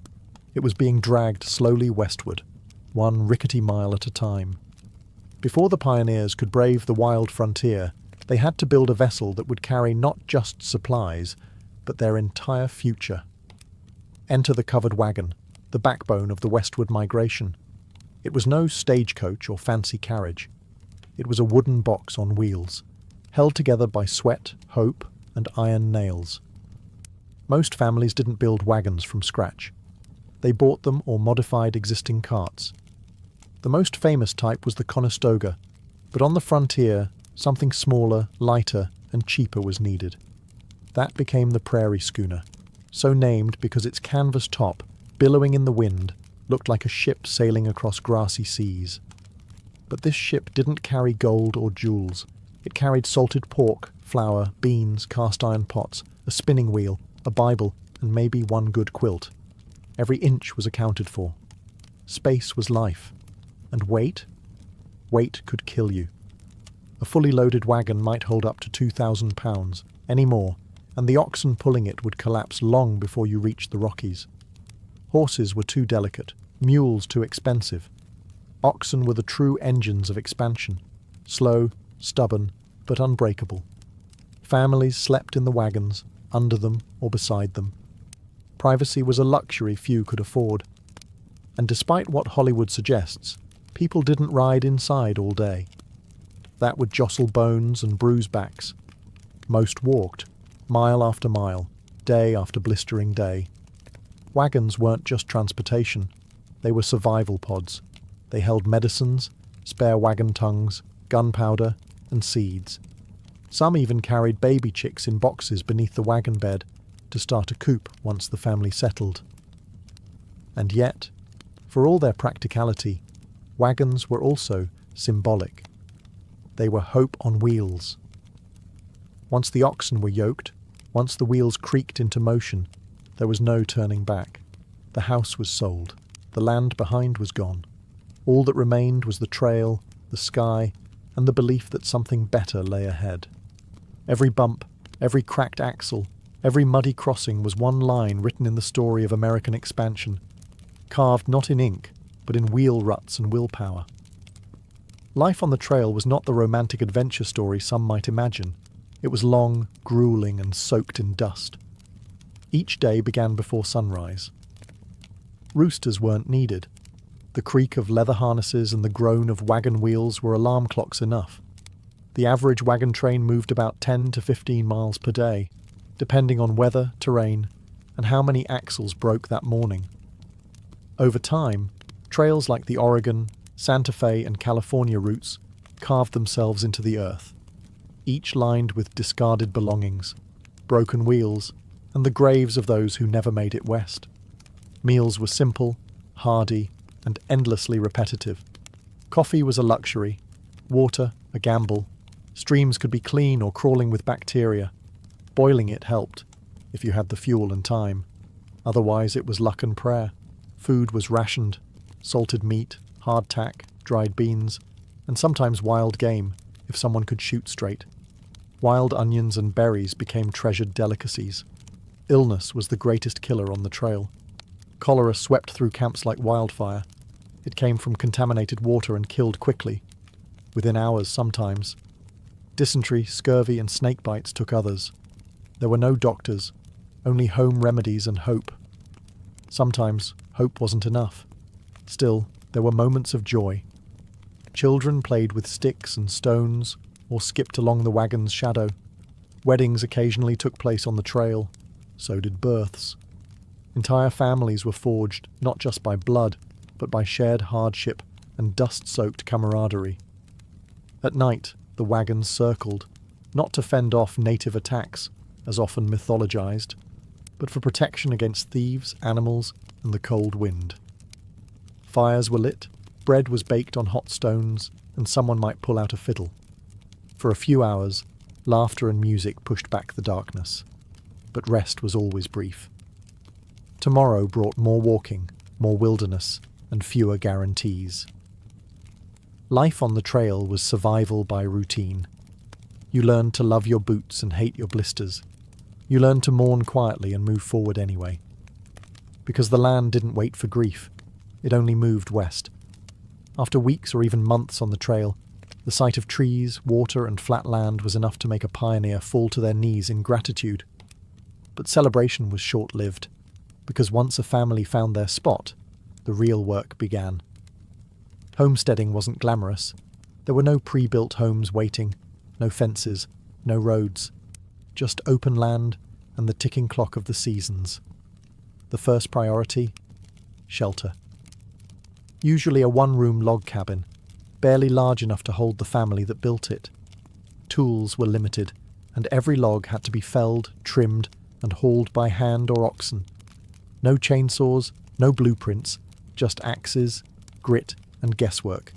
It was being dragged slowly westward, one rickety mile at a time. Before the pioneers could brave the wild frontier, they had to build a vessel that would carry not just supplies, but their entire future. Enter the covered wagon, the backbone of the westward migration. It was no stagecoach or fancy carriage. It was a wooden box on wheels, held together by sweat, hope, and iron nails. Most families didn't build wagons from scratch. They bought them or modified existing carts. The most famous type was the Conestoga, but on the frontier, something smaller, lighter, and cheaper was needed. That became the prairie schooner, so named because its canvas top, billowing in the wind, looked like a ship sailing across grassy seas. But this ship didn't carry gold or jewels. It carried salted pork, flour, beans, cast-iron pots, a spinning wheel, a Bible, and maybe one good quilt. Every inch was accounted for. Space was life. And weight? Weight could kill you. A fully loaded wagon might hold up to 2,000 pounds, any more, and the oxen pulling it would collapse long before you reached the Rockies. Horses were too delicate, mules too expensive. Oxen were the true engines of expansion, slow, stubborn, but unbreakable. Families slept in the wagons, under them or beside them. Privacy was a luxury few could afford. And despite what Hollywood suggests, people didn't ride inside all day. That would jostle bones and bruise backs. Most walked, mile after mile, day after blistering day. Wagons weren't just transportation, they were survival pods. They held medicines, spare wagon tongues, gunpowder, and seeds. Some even carried baby chicks in boxes beneath the wagon bed to start a coop once the family settled. And yet, for all their practicality, wagons were also symbolic. They were hope on wheels. Once the oxen were yoked, once the wheels creaked into motion, there was no turning back. The house was sold. The land behind was gone. All that remained was the trail, the sky, and the belief that something better lay ahead. Every bump, every cracked axle, every muddy crossing was one line written in the story of American expansion, carved not in ink, but in wheel ruts and willpower. Life on the trail was not the romantic adventure story some might imagine. It was long, grueling, and soaked in dust. Each day began before sunrise. Roosters weren't needed. The creak of leather harnesses and the groan of wagon wheels were alarm clocks enough. The average wagon train moved about 10 to 15 miles per day, depending on weather, terrain, and how many axles broke that morning. Over time, trails like the Oregon, Santa Fe, and California routes carved themselves into the earth, each lined with discarded belongings, broken wheels, and the graves of those who never made it west. Meals were simple, hearty, and endlessly repetitive. Coffee was a luxury, water a gamble. Streams could be clean or crawling with bacteria. Boiling it helped, if you had the fuel and time. Otherwise it was luck and prayer. Food was rationed, salted meat, hardtack, dried beans, and sometimes wild game, if someone could shoot straight. Wild onions and berries became treasured delicacies. Illness was the greatest killer on the trail. Cholera swept through camps like wildfire. It came from contaminated water and killed quickly, within hours sometimes. Dysentery, scurvy, and snake bites took others. There were no doctors, only home remedies and hope. Sometimes hope wasn't enough. Still, there were moments of joy. Children played with sticks and stones, or skipped along the wagon's shadow. Weddings occasionally took place on the trail. So did births. Entire families were forged not just by blood, but by shared hardship and dust-soaked camaraderie. At night, the wagons circled, not to fend off native attacks, as often mythologized, but for protection against thieves, animals, and the cold wind. Fires were lit, bread was baked on hot stones, and someone might pull out a fiddle. For a few hours, laughter and music pushed back the darkness, but rest was always brief. Tomorrow brought more walking, more wilderness, and fewer guarantees. Life on the trail was survival by routine. You learned to love your boots and hate your blisters. You learned to mourn quietly and move forward anyway. Because the land didn't wait for grief, it only moved west. After weeks or even months on the trail, the sight of trees, water, and flat land was enough to make a pioneer fall to their knees in gratitude. But celebration was short-lived, because once a family found their spot, the real work began. Homesteading wasn't glamorous. There were no pre-built homes waiting, no fences, no roads, just open land and the ticking clock of the seasons. The first priority? Shelter. Usually a one-room log cabin, barely large enough to hold the family that built it. Tools were limited, and every log had to be felled, trimmed, and hauled by hand or oxen. No chainsaws, no blueprints, just axes, grit, and guesswork.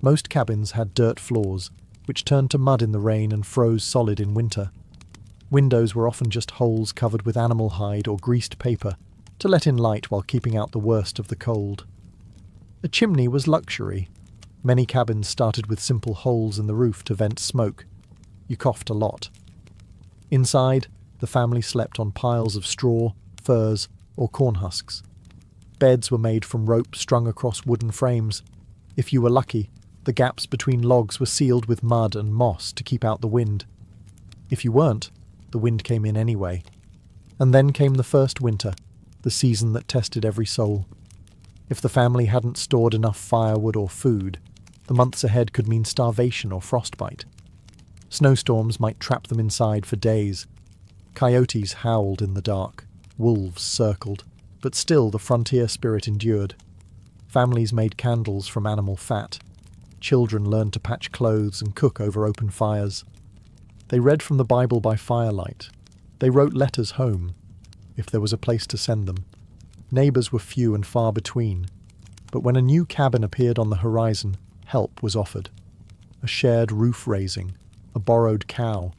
Most cabins had dirt floors, which turned to mud in the rain and froze solid in winter. Windows were often just holes covered with animal hide or greased paper to let in light while keeping out the worst of the cold. A chimney was luxury. Many cabins started with simple holes in the roof to vent smoke. You coughed a lot. Inside, the family slept on piles of straw, furs, or corn husks. Beds were made from rope strung across wooden frames. If you were lucky, the gaps between logs were sealed with mud and moss to keep out the wind. If you weren't, the wind came in anyway. And then came the first winter, the season that tested every soul. If the family hadn't stored enough firewood or food, the months ahead could mean starvation or frostbite. Snowstorms might trap them inside for days. Coyotes howled in the dark. Wolves circled. But still the frontier spirit endured. Families made candles from animal fat. Children learned to patch clothes and cook over open fires. They read from the Bible by firelight. They wrote letters home, if there was a place to send them. Neighbours were few and far between. But when a new cabin appeared on the horizon, help was offered. A shared roof raising, a borrowed cow,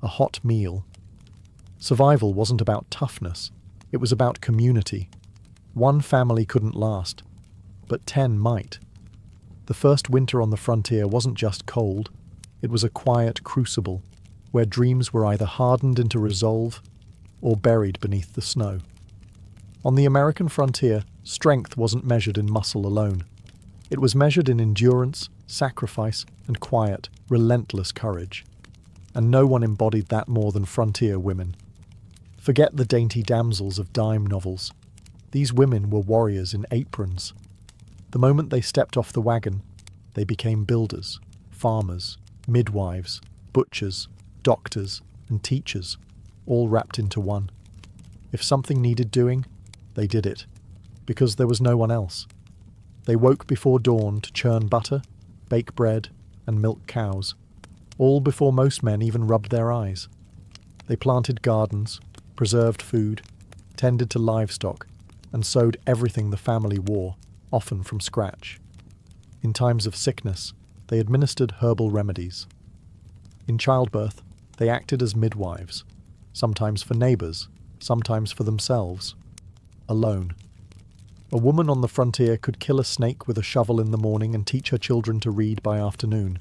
a hot meal. Survival wasn't about toughness. It was about community. One family couldn't last, but 10 might. The first winter on the frontier wasn't just cold. It was a quiet crucible, where dreams were either hardened into resolve or buried beneath the snow. On the American frontier, strength wasn't measured in muscle alone. It was measured in endurance, sacrifice, and quiet, relentless courage. And no one embodied that more than frontier women. Forget the dainty damsels of dime novels. These women were warriors in aprons. The moment they stepped off the wagon, they became builders, farmers, midwives, butchers, doctors, and teachers, all wrapped into one. If something needed doing, they did it, because there was no one else. They woke before dawn to churn butter, bake bread, and milk cows, all before most men even rubbed their eyes. They planted gardens, preserved food, tended to livestock, and sewed everything the family wore, often from scratch. In times of sickness, they administered herbal remedies. In childbirth, they acted as midwives, sometimes for neighbours, sometimes for themselves, alone. A woman on the frontier could kill a snake with a shovel in the morning and teach her children to read by afternoon.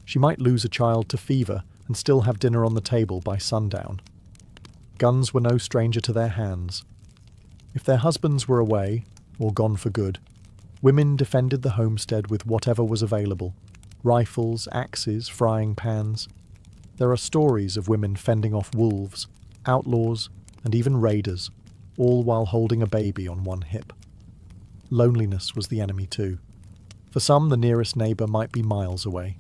She might lose a child to fever and still have dinner on the table by sundown. Guns were no stranger to their hands. If their husbands were away, or gone for good, women defended the homestead with whatever was available: rifles, axes, frying pans. There are stories of women fending off wolves, outlaws, and even raiders, all while holding a baby on one hip. Loneliness was the enemy too. For some, the nearest neighbour might be miles away.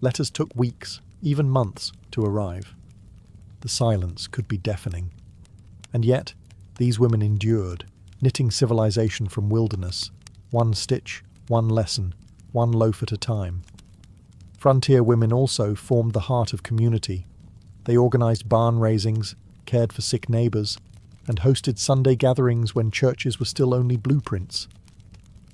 Letters took weeks, even months, to arrive. The silence could be deafening. And yet, these women endured, knitting civilization from wilderness, one stitch, one lesson, one loaf at a time. Frontier women also formed the heart of community. They organised barn raisings, cared for sick neighbours, and hosted Sunday gatherings when churches were still only blueprints.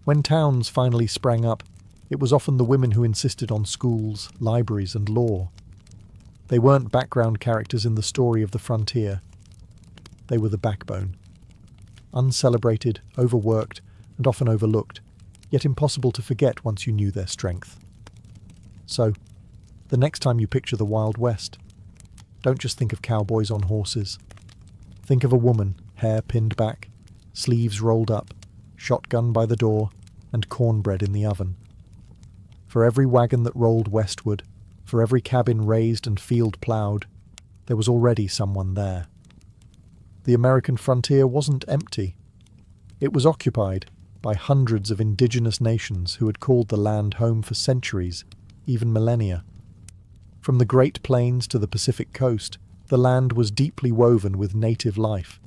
When towns finally sprang up, it was often the women who insisted on schools, libraries, and law. They weren't background characters in the story of the frontier. They were the backbone. Uncelebrated, overworked, and often overlooked, yet impossible to forget once you knew their strength. So, the next time you picture the Wild West, don't just think of cowboys on horses. Think of a woman, hair pinned back, sleeves rolled up, shotgun by the door, and cornbread in the oven. For every wagon that rolled westward, for every cabin raised and field ploughed, there was already someone there. The American frontier wasn't empty. It was occupied by hundreds of indigenous nations who had called the land home for centuries, even millennia. From the Great Plains to the Pacific coast, the land was deeply woven with native life: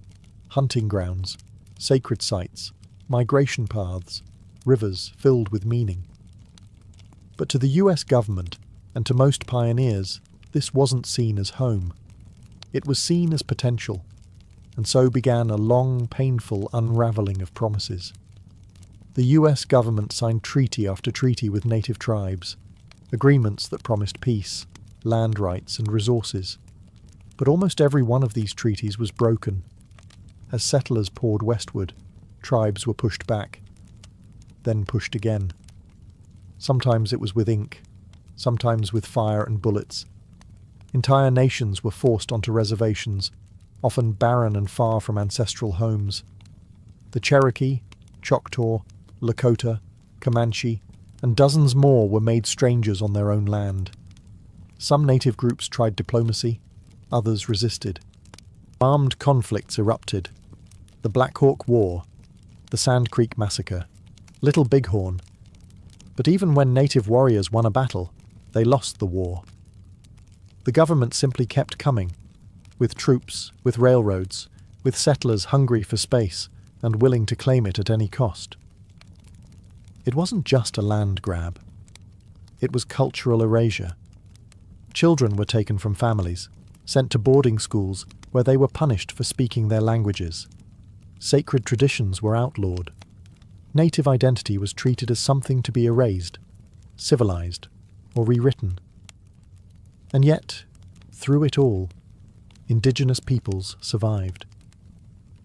hunting grounds, sacred sites, migration paths, rivers filled with meaning. But to the US government, and to most pioneers, this wasn't seen as home. It was seen as potential, and so began a long, painful unravelling of promises. The US government signed treaty after treaty with native tribes, agreements that promised peace, land rights, and resources. But almost every one of these treaties was broken. As settlers poured westward, tribes were pushed back, then pushed again. Sometimes it was with ink, sometimes with fire and bullets. Entire nations were forced onto reservations, often barren and far from ancestral homes. The Cherokee, Choctaw, Lakota, Comanche, and dozens more were made strangers on their own land. Some native groups tried diplomacy, others resisted. Armed conflicts erupted. The Black Hawk War, the Sand Creek Massacre, Little Bighorn. But even when native warriors won a battle, they lost the war. The government simply kept coming, with troops, with railroads, with settlers hungry for space and willing to claim it at any cost. It wasn't just a land grab. It was cultural erasure. Children were taken from families, sent to boarding schools where they were punished for speaking their languages. Sacred traditions were outlawed. Native identity was treated as something to be erased, civilized, or rewritten. And yet, through it all, indigenous peoples survived.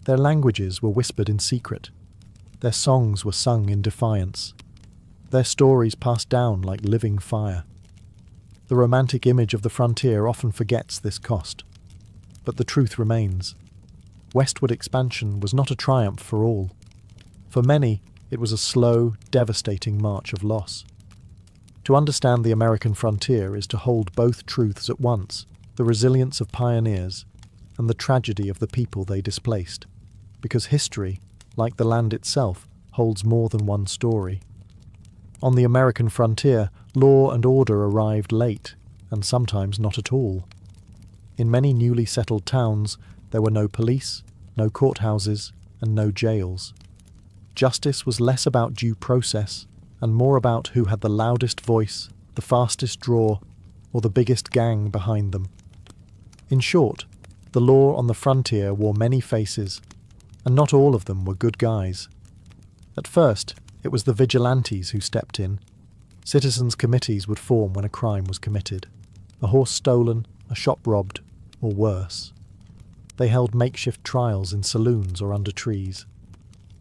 Their languages were whispered in secret. Their songs were sung in defiance. Their stories passed down like living fire. The romantic image of the frontier often forgets this cost. But the truth remains. Westward expansion was not a triumph for all. For many, it was a slow, devastating march of loss. To understand the American frontier is to hold both truths at once: the resilience of pioneers and the tragedy of the people they displaced. Because history, like the land itself, holds more than one story. On the American frontier, law and order arrived late, and sometimes not at all. In many newly settled towns, there were no police, no courthouses, and no jails. Justice was less about due process, and more about who had the loudest voice, the fastest draw, or the biggest gang behind them. In short, the law on the frontier wore many faces, and not all of them were good guys. At first, it was the vigilantes who stepped in. Citizens' committees would form when a crime was committed: a horse stolen, a shop robbed, or worse. They held makeshift trials in saloons or under trees.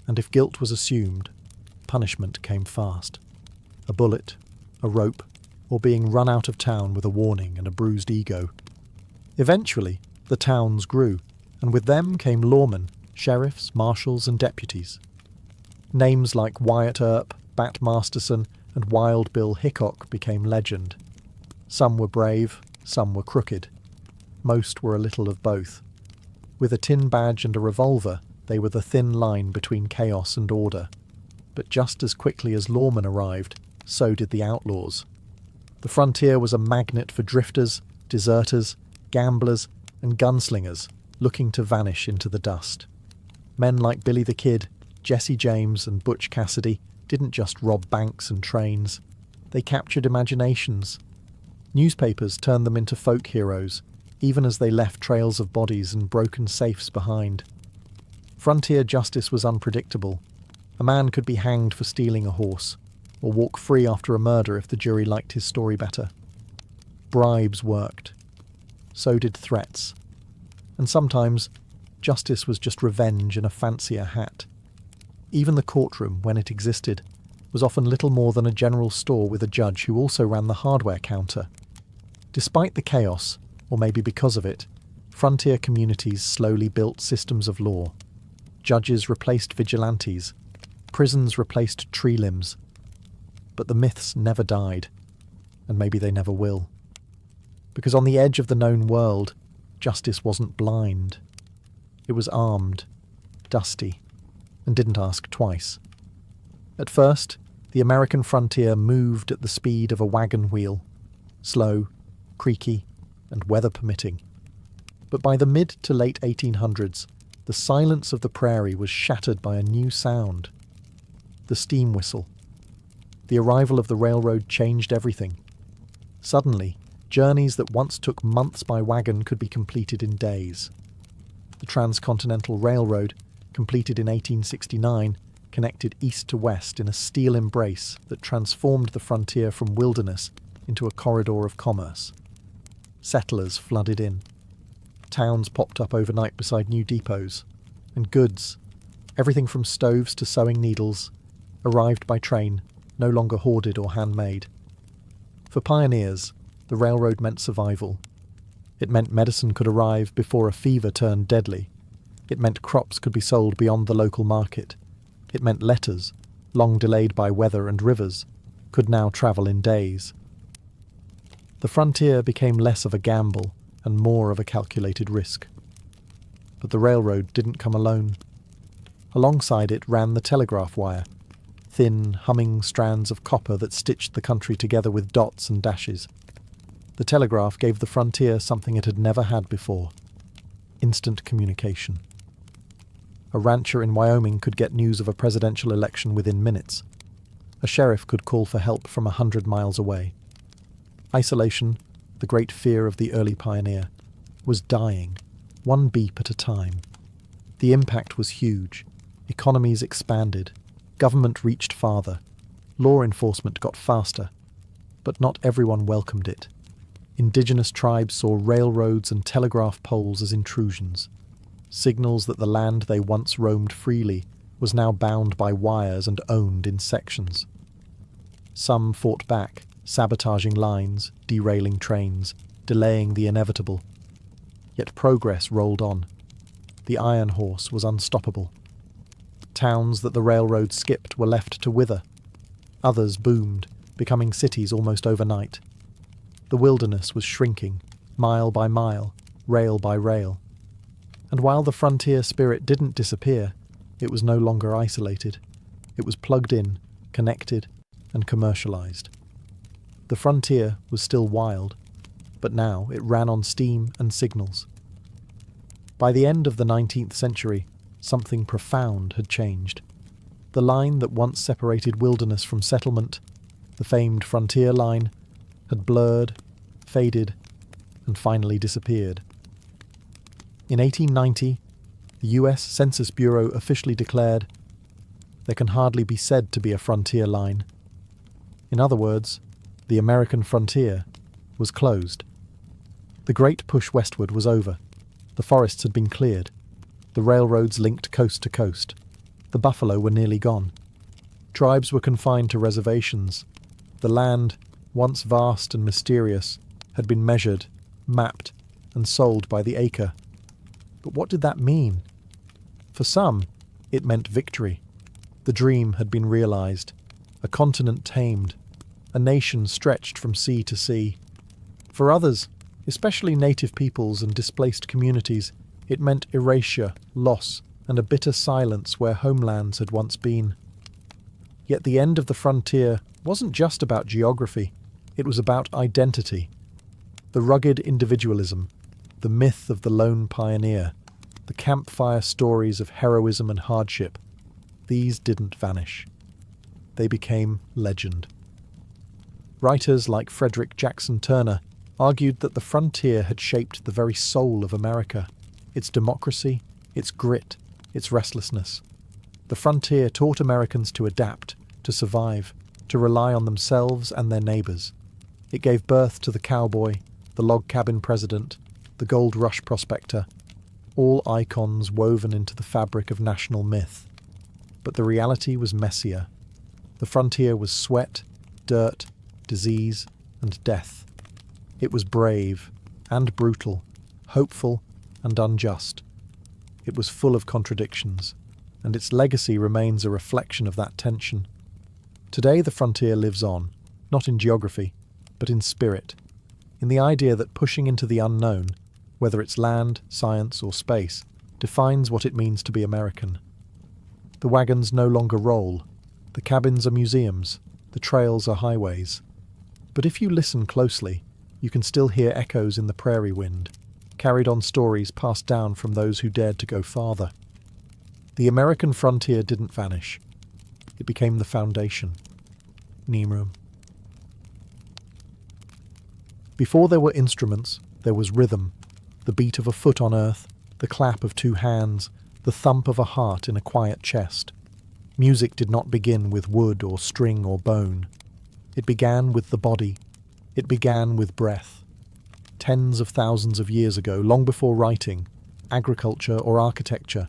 And if guilt was assumed, punishment came fast. A bullet, a rope, or being run out of town with a warning and a bruised ego. Eventually, the towns grew, and with them came lawmen, sheriffs, marshals, and deputies. Names like Wyatt Earp, Bat Masterson, and Wild Bill Hickok became legend. Some were brave, some were crooked. Most were a little of both. With a tin badge and a revolver, they were the thin line between chaos and order. But just as quickly as lawmen arrived, so did the outlaws. The frontier was a magnet for drifters, deserters, gamblers, and gunslingers looking to vanish into the dust. Men like Billy the Kid, Jesse James, and Butch Cassidy didn't just rob banks and trains. They captured imaginations. Newspapers turned them into folk heroes, even as they left trails of bodies and broken safes behind. Frontier justice was unpredictable. A man could be hanged for stealing a horse, or walk free after a murder if the jury liked his story better. Bribes worked. So did threats. And sometimes, justice was just revenge in a fancier hat. Even the courtroom, when it existed, was often little more than a general store with a judge who also ran the hardware counter. Despite the chaos, or maybe because of it, frontier communities slowly built systems of law. Judges replaced vigilantes. Prisons replaced tree limbs. But the myths never died, and maybe they never will. Because on the edge of the known world, justice wasn't blind. It was armed, dusty, and didn't ask twice. At first, the American frontier moved at the speed of a wagon wheel, slow, creaky, and weather permitting. But by the mid to late 1800s, the silence of the prairie was shattered by a new sound. The steam whistle. The arrival of the railroad changed everything. Suddenly, journeys that once took months by wagon could be completed in days. The Transcontinental Railroad, completed in 1869, connected east to west in a steel embrace that transformed the frontier from wilderness into a corridor of commerce. Settlers flooded in. Towns popped up overnight beside new depots, and goods, everything from stoves to sewing needles, arrived by train, no longer hoarded or handmade. For pioneers, the railroad meant survival. It meant medicine could arrive before a fever turned deadly. It meant crops could be sold beyond the local market. It meant letters, long delayed by weather and rivers, could now travel in days. The frontier became less of a gamble and more of a calculated risk. But the railroad didn't come alone. Alongside it ran the telegraph wire, thin, humming strands of copper that stitched the country together with dots and dashes. The telegraph gave the frontier something it had never had before: instant communication. A rancher in Wyoming could get news of a presidential election within minutes. A sheriff could call for help from 100 miles away. Isolation, the great fear of the early pioneer, was dying, one beep at a time. The impact was huge. Economies expanded. Government reached farther. Law enforcement got faster. But not everyone welcomed it. Indigenous tribes saw railroads and telegraph poles as intrusions. Signals that the land they once roamed freely was now bound by wires and owned in sections. Some fought back, sabotaging lines, derailing trains, delaying the inevitable. Yet progress rolled on. The iron horse was unstoppable. Towns that the railroad skipped were left to wither. Others boomed, becoming cities almost overnight. The wilderness was shrinking, mile by mile, rail by rail. And while the frontier spirit didn't disappear, it was no longer isolated. It was plugged in, connected, and commercialized. The frontier was still wild, but now it ran on steam and signals. By the end of the 19th century, something profound had changed. The line that once separated wilderness from settlement, the famed frontier line, had blurred, faded, and finally disappeared. In 1890, the US Census Bureau officially declared, "There can hardly be said to be a frontier line." In other words, the American frontier was closed. The great push westward was over. The forests had been cleared. The railroads linked coast to coast. The buffalo were nearly gone. Tribes were confined to reservations. The land, once vast and mysterious, had been measured, mapped, and sold by the acre. But what did that mean? For some, it meant victory. The dream had been realized, a continent tamed, a nation stretched from sea to sea. For others, especially native peoples and displaced communities, it meant erasure, loss, and a bitter silence where homelands had once been. Yet the end of the frontier wasn't just about geography, it was about identity. The rugged individualism, the myth of the lone pioneer, the campfire stories of heroism and hardship, these didn't vanish. They became legend. Writers like Frederick Jackson Turner argued that the frontier had shaped the very soul of America, its democracy, its grit, its restlessness. The frontier taught Americans to adapt, to survive, to rely on themselves and their neighbors. It gave birth to the cowboy, the log cabin president, the gold rush prospector, all icons woven into the fabric of national myth. But the reality was messier. The frontier was sweat, dirt, disease, and death. It was brave and brutal, hopeful and unjust. It was full of contradictions, and its legacy remains a reflection of that tension. Today the frontier lives on, not in geography, but in spirit, in the idea that pushing into the unknown, whether it's land, science, or space, defines what it means to be American. The wagons no longer roll, the cabins are museums, the trails are highways. But if you listen closely, you can still hear echoes in the prairie wind, carried on stories passed down from those who dared to go farther. The American frontier didn't vanish. It became the foundation. Nimrum. Before there were instruments, there was rhythm, the beat of a foot on earth, the clap of two hands, the thump of a heart in a quiet chest. Music did not begin with wood or string or bone. It began with the body. It began with breath. Tens of thousands of years ago, long before writing, agriculture, or architecture,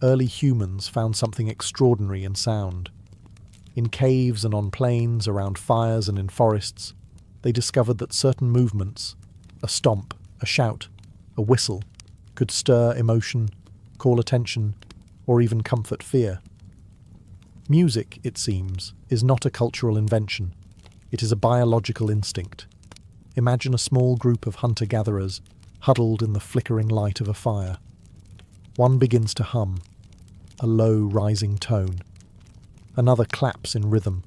early humans found something extraordinary in sound. In caves and on plains, around fires and in forests, they discovered that certain movements, a stomp, a shout, a whistle, could stir emotion, call attention, or even comfort fear. Music, it seems, is not a cultural invention. It is a biological instinct. Imagine a small group of hunter-gatherers huddled in the flickering light of a fire. One begins to hum, a low rising tone. Another claps in rhythm.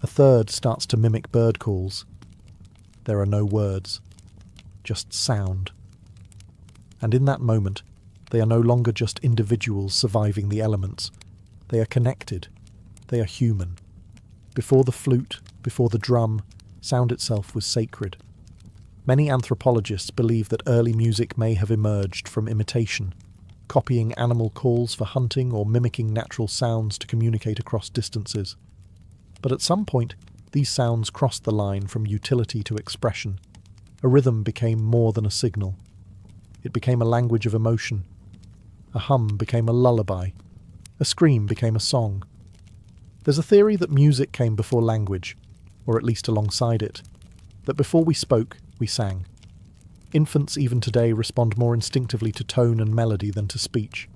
A third starts to mimic bird calls. There are no words, just sound. And in that moment, they are no longer just individuals surviving the elements. They are connected. They are human. Before the flute, before the drum, sound itself was sacred. Many anthropologists believe that early music may have emerged from imitation, copying animal calls for hunting or mimicking natural sounds to communicate across distances. But at some point, these sounds crossed the line from utility to expression. A rhythm became more than a signal. It became a language of emotion. A hum became a lullaby. A scream became a song. There's a theory that music came before language, or at least alongside it, that before we spoke, we sang. Infants even today respond more instinctively to tone and melody than to speech.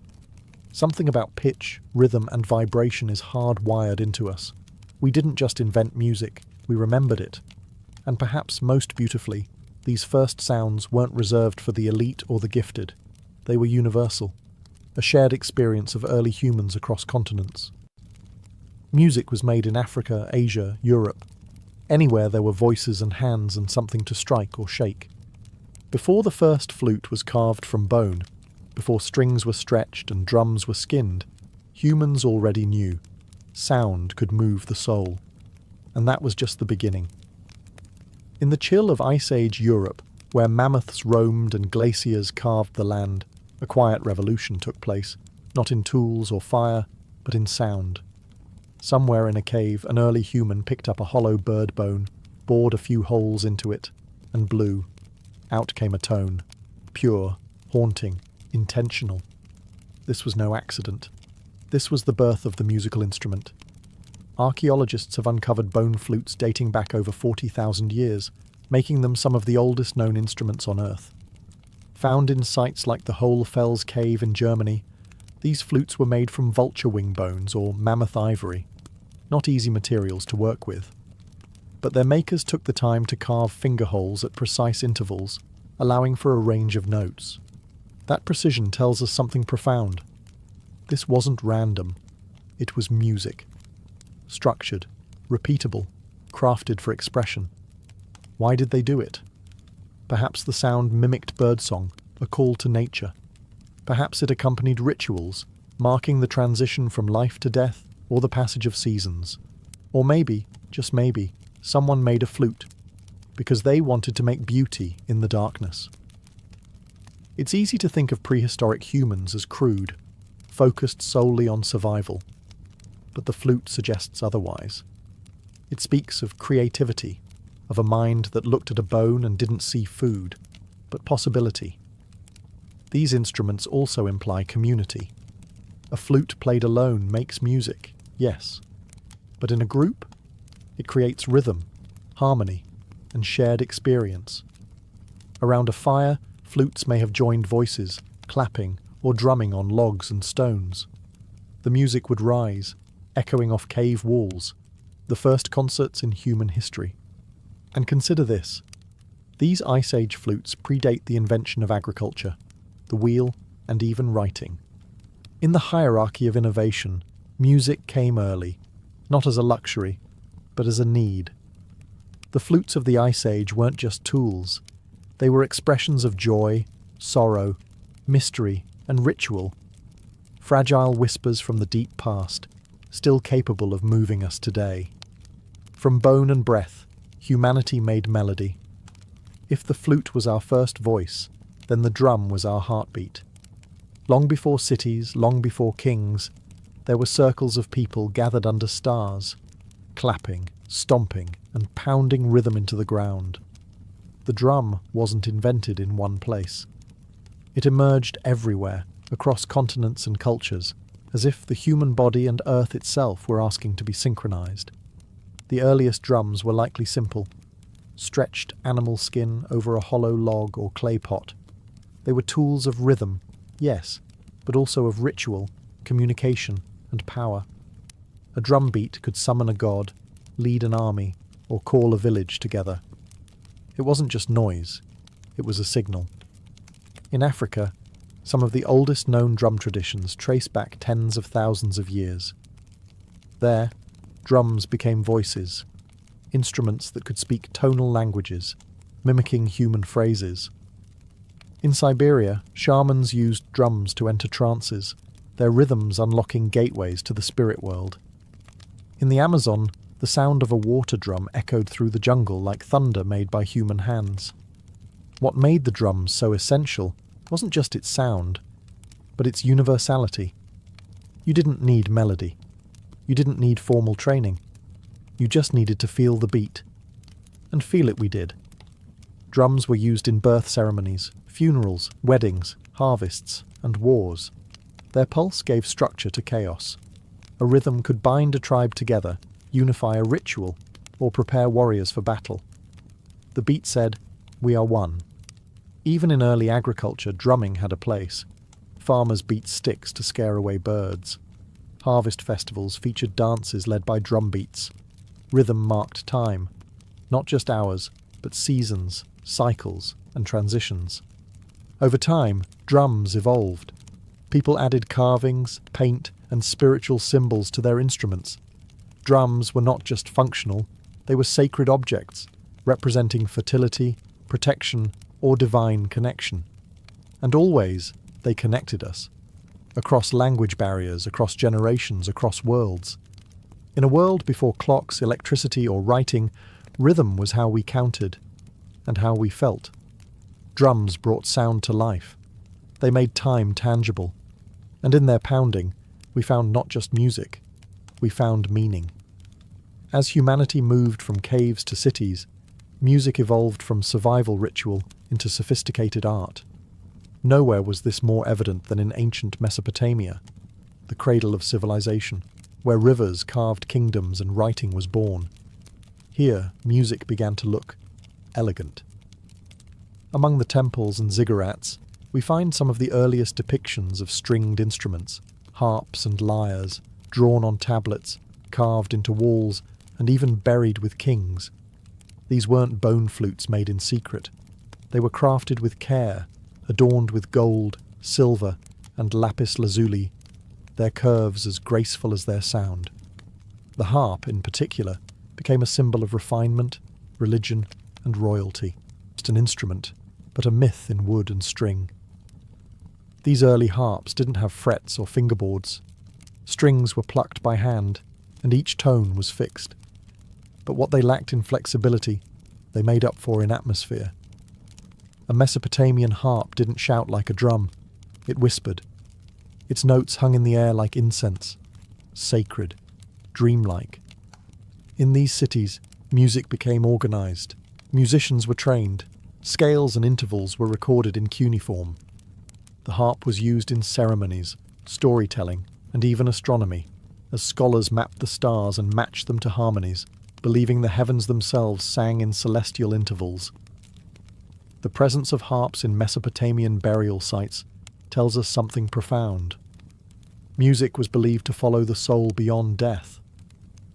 Something about pitch, rhythm, and vibration is hardwired into us. We didn't just invent music, we remembered it. And perhaps most beautifully, these first sounds weren't reserved for the elite or the gifted. They were universal, a shared experience of early humans across continents. Music was made in Africa, Asia, Europe. Anywhere there were voices and hands and something to strike or shake. Before the first flute was carved from bone, before strings were stretched and drums were skinned, humans already knew. Sound could move the soul. And that was just the beginning. In the chill of Ice Age Europe, where mammoths roamed and glaciers carved the land, a quiet revolution took place, not in tools or fire, but in sound. Somewhere in a cave, an early human picked up a hollow bird bone, bored a few holes into it, and blew. Out came a tone. Pure, haunting, intentional. This was no accident. This was the birth of the musical instrument. archaeologists have uncovered bone flutes dating back over 40,000 years, making them some of the oldest known instruments on Earth. Found in sites like the Hohlfels cave in Germany, these flutes were made from vulture wing bones or mammoth ivory, not easy materials to work with. But their makers took the time to carve finger holes at precise intervals, allowing for a range of notes. That precision tells us something profound. This wasn't random. It was music. Structured, repeatable, crafted for expression. Why did they do it? Perhaps the sound mimicked birdsong, a call to nature. Perhaps it accompanied rituals, marking the transition from life to death or the passage of seasons. Or maybe, just maybe, someone made a flute because they wanted to make beauty in the darkness. It's easy to think of prehistoric humans as crude, focused solely on survival. But the flute suggests otherwise. It speaks of creativity, of a mind that looked at a bone and didn't see food, but possibility. These instruments also imply community. A flute played alone makes music, yes, but in a group, it creates rhythm, harmony, and shared experience. Around a fire, flutes may have joined voices, clapping or drumming on logs and stones. The music would rise, echoing off cave walls, the first concerts in human history. And consider this. These Ice Age flutes predate the invention of agriculture, the wheel, and even writing. In the hierarchy of innovation, music came early, not as a luxury, but as a need. The flutes of the Ice Age weren't just tools. They were expressions of joy, sorrow, mystery, and ritual. Fragile whispers from the deep past, still capable of moving us today. From bone and breath, humanity made melody. If the flute was our first voice, then the drum was our heartbeat. Long before cities, long before kings, there were circles of people gathered under stars, clapping, stomping, and pounding rhythm into the ground. The drum wasn't invented in one place. It emerged everywhere, across continents and cultures, as if the human body and earth itself were asking to be synchronized. The earliest drums were likely simple, stretched animal skin over a hollow log or clay pot. They were tools of rhythm, yes, but also of ritual, communication, and power. A drum beat could summon a god, lead an army, or call a village together. It wasn't just noise, it was a signal. In Africa, some of the oldest known drum traditions trace back tens of thousands of years. There, drums became voices, instruments that could speak tonal languages, mimicking human phrases. In Siberia, shamans used drums to enter trances, their rhythms unlocking gateways to the spirit world. In the Amazon, the sound of a water drum echoed through the jungle like thunder made by human hands. What made the drums so essential wasn't just its sound, but its universality. You didn't need melody. You didn't need formal training. You just needed to feel the beat. And feel it we did. Drums were used in birth ceremonies, funerals, weddings, harvests, and wars. Their pulse gave structure to chaos. A rhythm could bind a tribe together, unify a ritual, or prepare warriors for battle. The beat said, "We are one." Even in early agriculture, drumming had a place. Farmers beat sticks to scare away birds. Harvest festivals featured dances led by drum beats. Rhythm marked time, not just hours, but seasons, cycles, and transitions. Over time, drums evolved. People added carvings, paint, and spiritual symbols to their instruments. Drums were not just functional, they were sacred objects, representing fertility, protection, or divine connection. And always, they connected us. Across language barriers, across generations, across worlds. In a world before clocks, electricity, or writing, rhythm was how we counted, and how we felt. Drums brought sound to life. They made time tangible. And in their pounding, we found not just music, we found meaning. As humanity moved from caves to cities, music evolved from survival ritual into sophisticated art. Nowhere was this more evident than in ancient Mesopotamia, the cradle of civilization. where rivers carved kingdoms and writing was born. Here, music began to look elegant. Among the temples and ziggurats, we find some of the earliest depictions of stringed instruments, harps and lyres, drawn on tablets, carved into walls, and even buried with kings. These weren't bone flutes made in secret. They were crafted with care, adorned with gold, silver, and lapis lazuli, their curves as graceful as their sound. The harp, in particular, became a symbol of refinement, religion, and royalty. Just an instrument, but a myth in wood and string. These early harps didn't have frets or fingerboards. Strings were plucked by hand, and each tone was fixed. But what they lacked in flexibility, they made up for in atmosphere. A Mesopotamian harp didn't shout like a drum. It whispered. Its notes hung in the air like incense, sacred, dreamlike. In these cities, music became organized. Musicians were trained. Scales and intervals were recorded in cuneiform. The harp was used in ceremonies, storytelling, and even astronomy, as scholars mapped the stars and matched them to harmonies, believing the heavens themselves sang in celestial intervals. The presence of harps in Mesopotamian burial sites tells us something profound. Music was believed to follow the soul beyond death.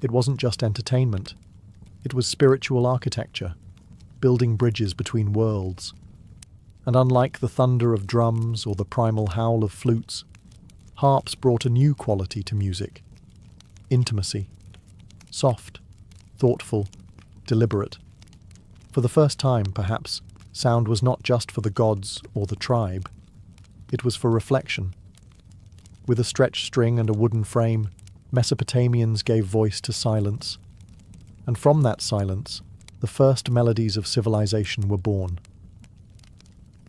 It wasn't just entertainment. It was spiritual architecture, building bridges between worlds. And unlike the thunder of drums or the primal howl of flutes, harps brought a new quality to music. Intimacy. Soft, thoughtful, deliberate. For the first time, perhaps, sound was not just for the gods or the tribe. It was for reflection. With a stretched string and a wooden frame, Mesopotamians gave voice to silence. And from that silence, the first melodies of civilization were born.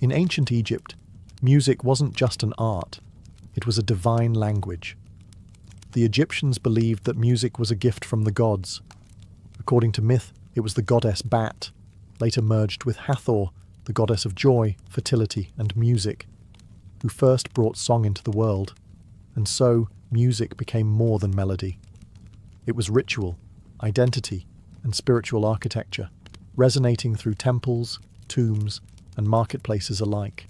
In ancient Egypt, music wasn't just an art, it was a divine language. The Egyptians believed that music was a gift from the gods. According to myth, it was the goddess Bat, later merged with Hathor, the goddess of joy, fertility, and music, who first brought song into the world, and so music became more than melody. It was ritual, identity, and spiritual architecture, resonating through temples, tombs, and marketplaces alike.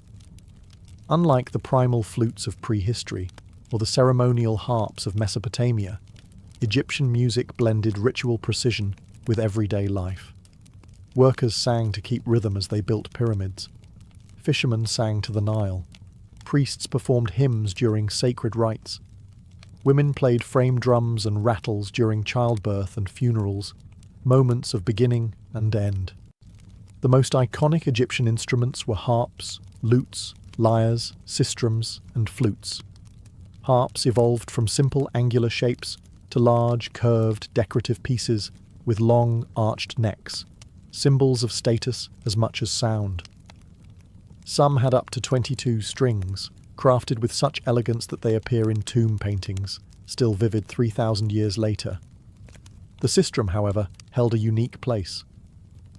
Unlike the primal flutes of prehistory or the ceremonial harps of Mesopotamia, Egyptian music blended ritual precision with everyday life. Workers sang to keep rhythm as they built pyramids. Fishermen sang to the Nile. Priests performed hymns during sacred rites. Women played frame drums and rattles during childbirth and funerals, moments of beginning and end. The most iconic Egyptian instruments were harps, lutes, lyres, sistrums, and flutes. Harps evolved from simple angular shapes to large, curved, decorative pieces with long, arched necks, symbols of status as much as sound. Some had up to 22 strings, crafted with such elegance that they appear in tomb paintings, still vivid 3,000 years later. The sistrum, however, held a unique place.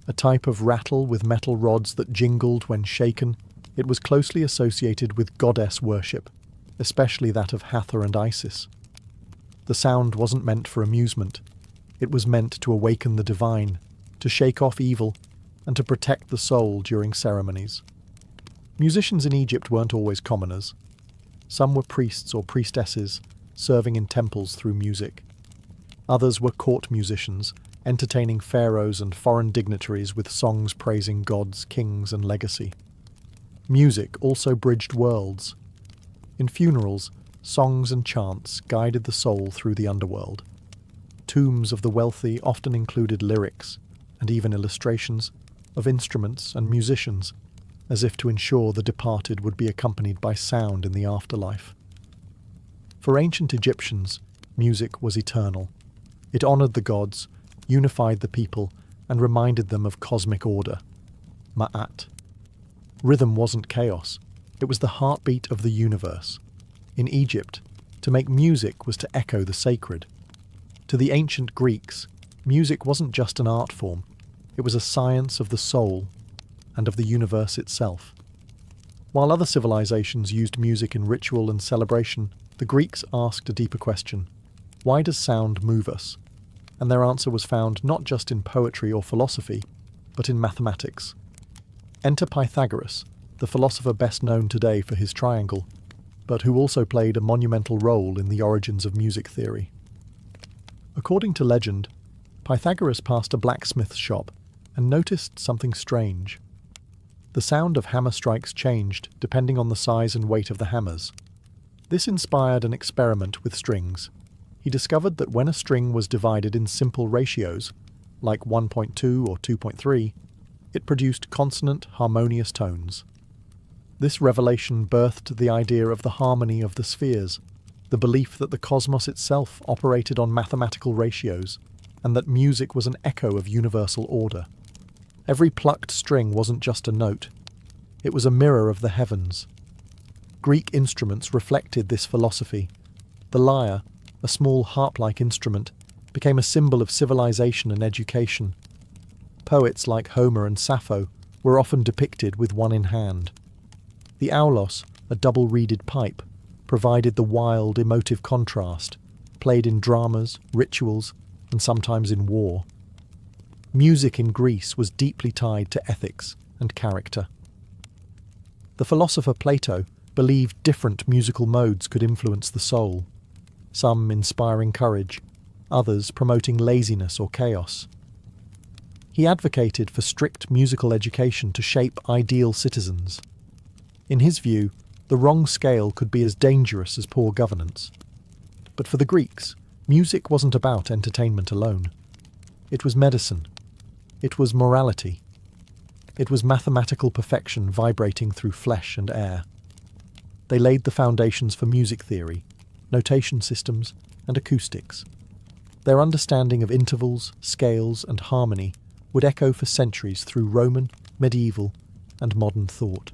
A type of rattle with metal rods that jingled when shaken, it was closely associated with goddess worship, especially that of Hathor and Isis. The sound wasn't meant for amusement. It was meant to awaken the divine, to shake off evil, and to protect the soul during ceremonies. Musicians in Egypt weren't always commoners. Some were priests or priestesses, serving in temples through music. Others were court musicians, entertaining pharaohs and foreign dignitaries with songs praising gods, kings, and legacy. Music also bridged worlds. In funerals, songs and chants guided the soul through the underworld. Tombs of the wealthy often included lyrics, and even illustrations, of instruments and musicians, as if to ensure the departed would be accompanied by sound in the afterlife. For ancient Egyptians, music was eternal. It honoured the gods, unified the people, and reminded them of cosmic order. Ma'at. Rhythm wasn't chaos. It was the heartbeat of the universe. In Egypt, to make music was to echo the sacred. To the ancient Greeks, music wasn't just an art form. It was a science of the soul and of the universe itself. While other civilizations used music in ritual and celebration, the Greeks asked a deeper question. Why does sound move us? And their answer was found not just in poetry or philosophy, but in mathematics. Enter Pythagoras, the philosopher best known today for his triangle, but who also played a monumental role in the origins of music theory. According to legend, Pythagoras passed a blacksmith's shop and noticed something strange. The sound of hammer strikes changed depending on the size and weight of the hammers. This inspired an experiment with strings. He discovered that when a string was divided in simple ratios, like 1.2 or 2.3, it produced consonant, harmonious tones. This revelation birthed the idea of the harmony of the spheres, the belief that the cosmos itself operated on mathematical ratios, and that music was an echo of universal order. Every plucked string wasn't just a note, it was a mirror of the heavens. Greek instruments reflected this philosophy. The lyre, a small harp-like instrument, became a symbol of civilization and education. Poets like Homer and Sappho were often depicted with one in hand. The aulos, a double-reeded pipe, provided the wild, emotive contrast, played in dramas, rituals, and sometimes in war. Music in Greece was deeply tied to ethics and character. The philosopher Plato believed different musical modes could influence the soul, some inspiring courage, others promoting laziness or chaos. He advocated for strict musical education to shape ideal citizens. In his view, the wrong scale could be as dangerous as poor governance. But for the Greeks, music wasn't about entertainment alone. It was medicine. It was morality. It was mathematical perfection vibrating through flesh and air. They laid the foundations for music theory, notation systems, and acoustics. Their understanding of intervals, scales, and harmony would echo for centuries through Roman, medieval, and modern thought.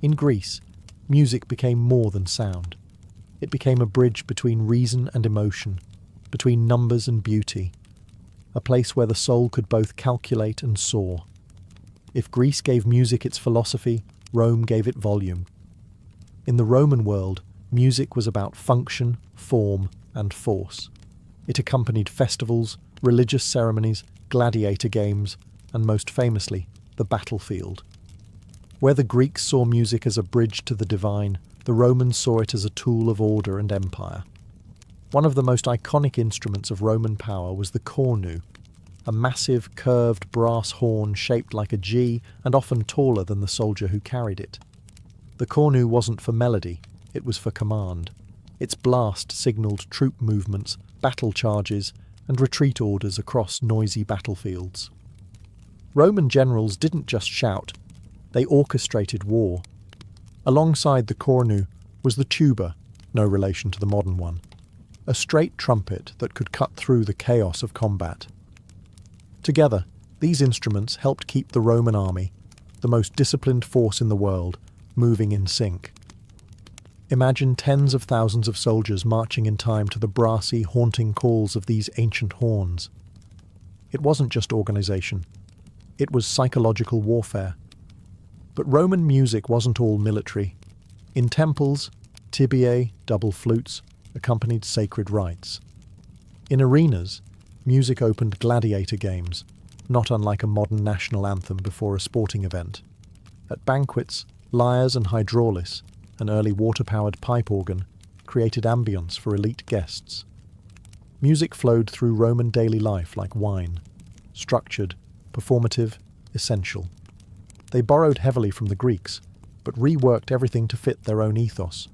In Greece, music became more than sound. It became a bridge between reason and emotion, between numbers and beauty, a place where the soul could both calculate and soar. If Greece gave music its philosophy, Rome gave it volume. In the Roman world, music was about function, form, and force. It accompanied festivals, religious ceremonies, gladiator games, and most famously, the battlefield. Where the Greeks saw music as a bridge to the divine, the Romans saw it as a tool of order and empire. One of the most iconic instruments of Roman power was the cornu, a massive, curved brass horn shaped like a G and often taller than the soldier who carried it. The cornu wasn't for melody, it was for command. Its blast signalled troop movements, battle charges, and retreat orders across noisy battlefields. Roman generals didn't just shout, they orchestrated war. Alongside the cornu was the tuba, no relation to the modern one, a straight trumpet that could cut through the chaos of combat. Together, these instruments helped keep the Roman army, the most disciplined force in the world, moving in sync. Imagine tens of thousands of soldiers marching in time to the brassy, haunting calls of these ancient horns. It wasn't just organization. It was psychological warfare. But Roman music wasn't all military. In temples, tibiae, double flutes, accompanied sacred rites. In arenas, music opened gladiator games, not unlike a modern national anthem before a sporting event. At banquets, lyres and hydraulis, an early water-powered pipe organ, created ambience for elite guests. Music flowed through Roman daily life like wine, structured, performative, essential. They borrowed heavily from the Greeks, but reworked everything to fit their own ethos.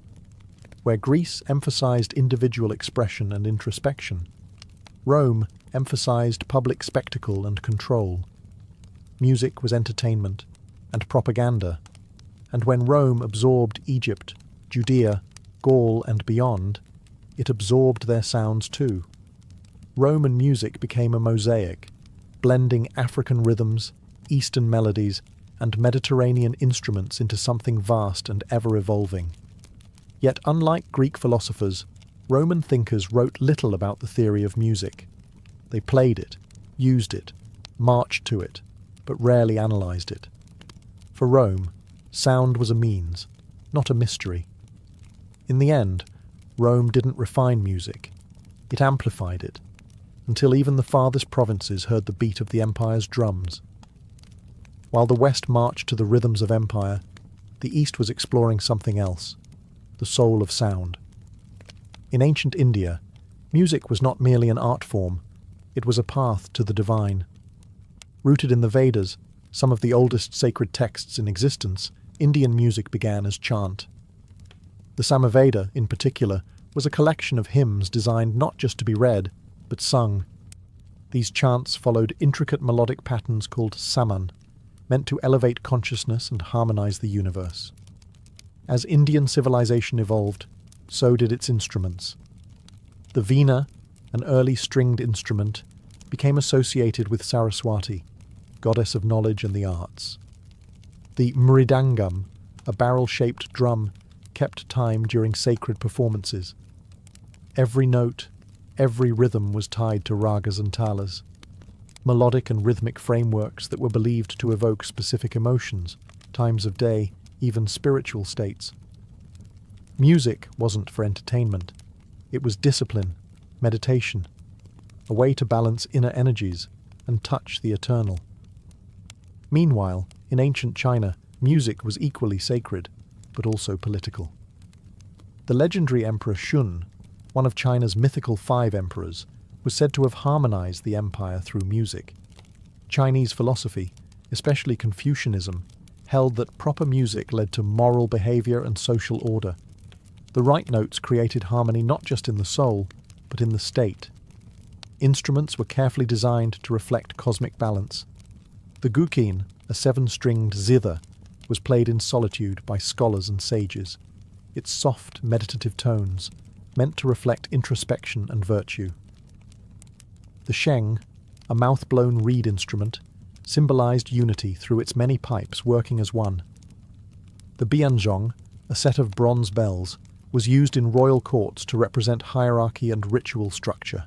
Where Greece emphasized individual expression and introspection, Rome emphasized public spectacle and control. Music was entertainment and propaganda, and when Rome absorbed Egypt, Judea, Gaul, and beyond, it absorbed their sounds too. Roman music became a mosaic, blending African rhythms, Eastern melodies, and Mediterranean instruments into something vast and ever-evolving. Yet unlike Greek philosophers, Roman thinkers wrote little about the theory of music. They played it, used it, marched to it, but rarely analysed it. For Rome, sound was a means, not a mystery. In the end, Rome didn't refine music. It amplified it, until even the farthest provinces heard the beat of the empire's drums. While the West marched to the rhythms of empire, the East was exploring something else, the soul of sound. In ancient India, music was not merely an art form, it was a path to the divine. Rooted in the Vedas, some of the oldest sacred texts in existence, Indian music began as chant. The Samaveda, in particular, was a collection of hymns designed not just to be read, but sung. These chants followed intricate melodic patterns called saman, meant to elevate consciousness and harmonize the universe. As Indian civilization evolved, so did its instruments. The veena, an early stringed instrument, became associated with Saraswati, goddess of knowledge and the arts. The mridangam, a barrel-shaped drum, kept time during sacred performances. Every note, every rhythm was tied to ragas and talas, melodic and rhythmic frameworks that were believed to evoke specific emotions, times of day, even spiritual states. Music wasn't for entertainment. It was discipline, meditation, a way to balance inner energies and touch the eternal. Meanwhile, in ancient China, music was equally sacred, but also political. The legendary Emperor Shun, one of China's mythical 5 emperors, was said to have harmonized the empire through music. Chinese philosophy, especially Confucianism, held that proper music led to moral behavior and social order. The right notes created harmony not just in the soul, but in the state. Instruments were carefully designed to reflect cosmic balance. The guqin, a 7-stringed zither, was played in solitude by scholars and sages. Its soft, meditative tones, meant to reflect introspection and virtue. The sheng, a mouth-blown reed instrument, symbolized unity through its many pipes working as one. The bianzhong, a set of bronze bells, was used in royal courts to represent hierarchy and ritual structure.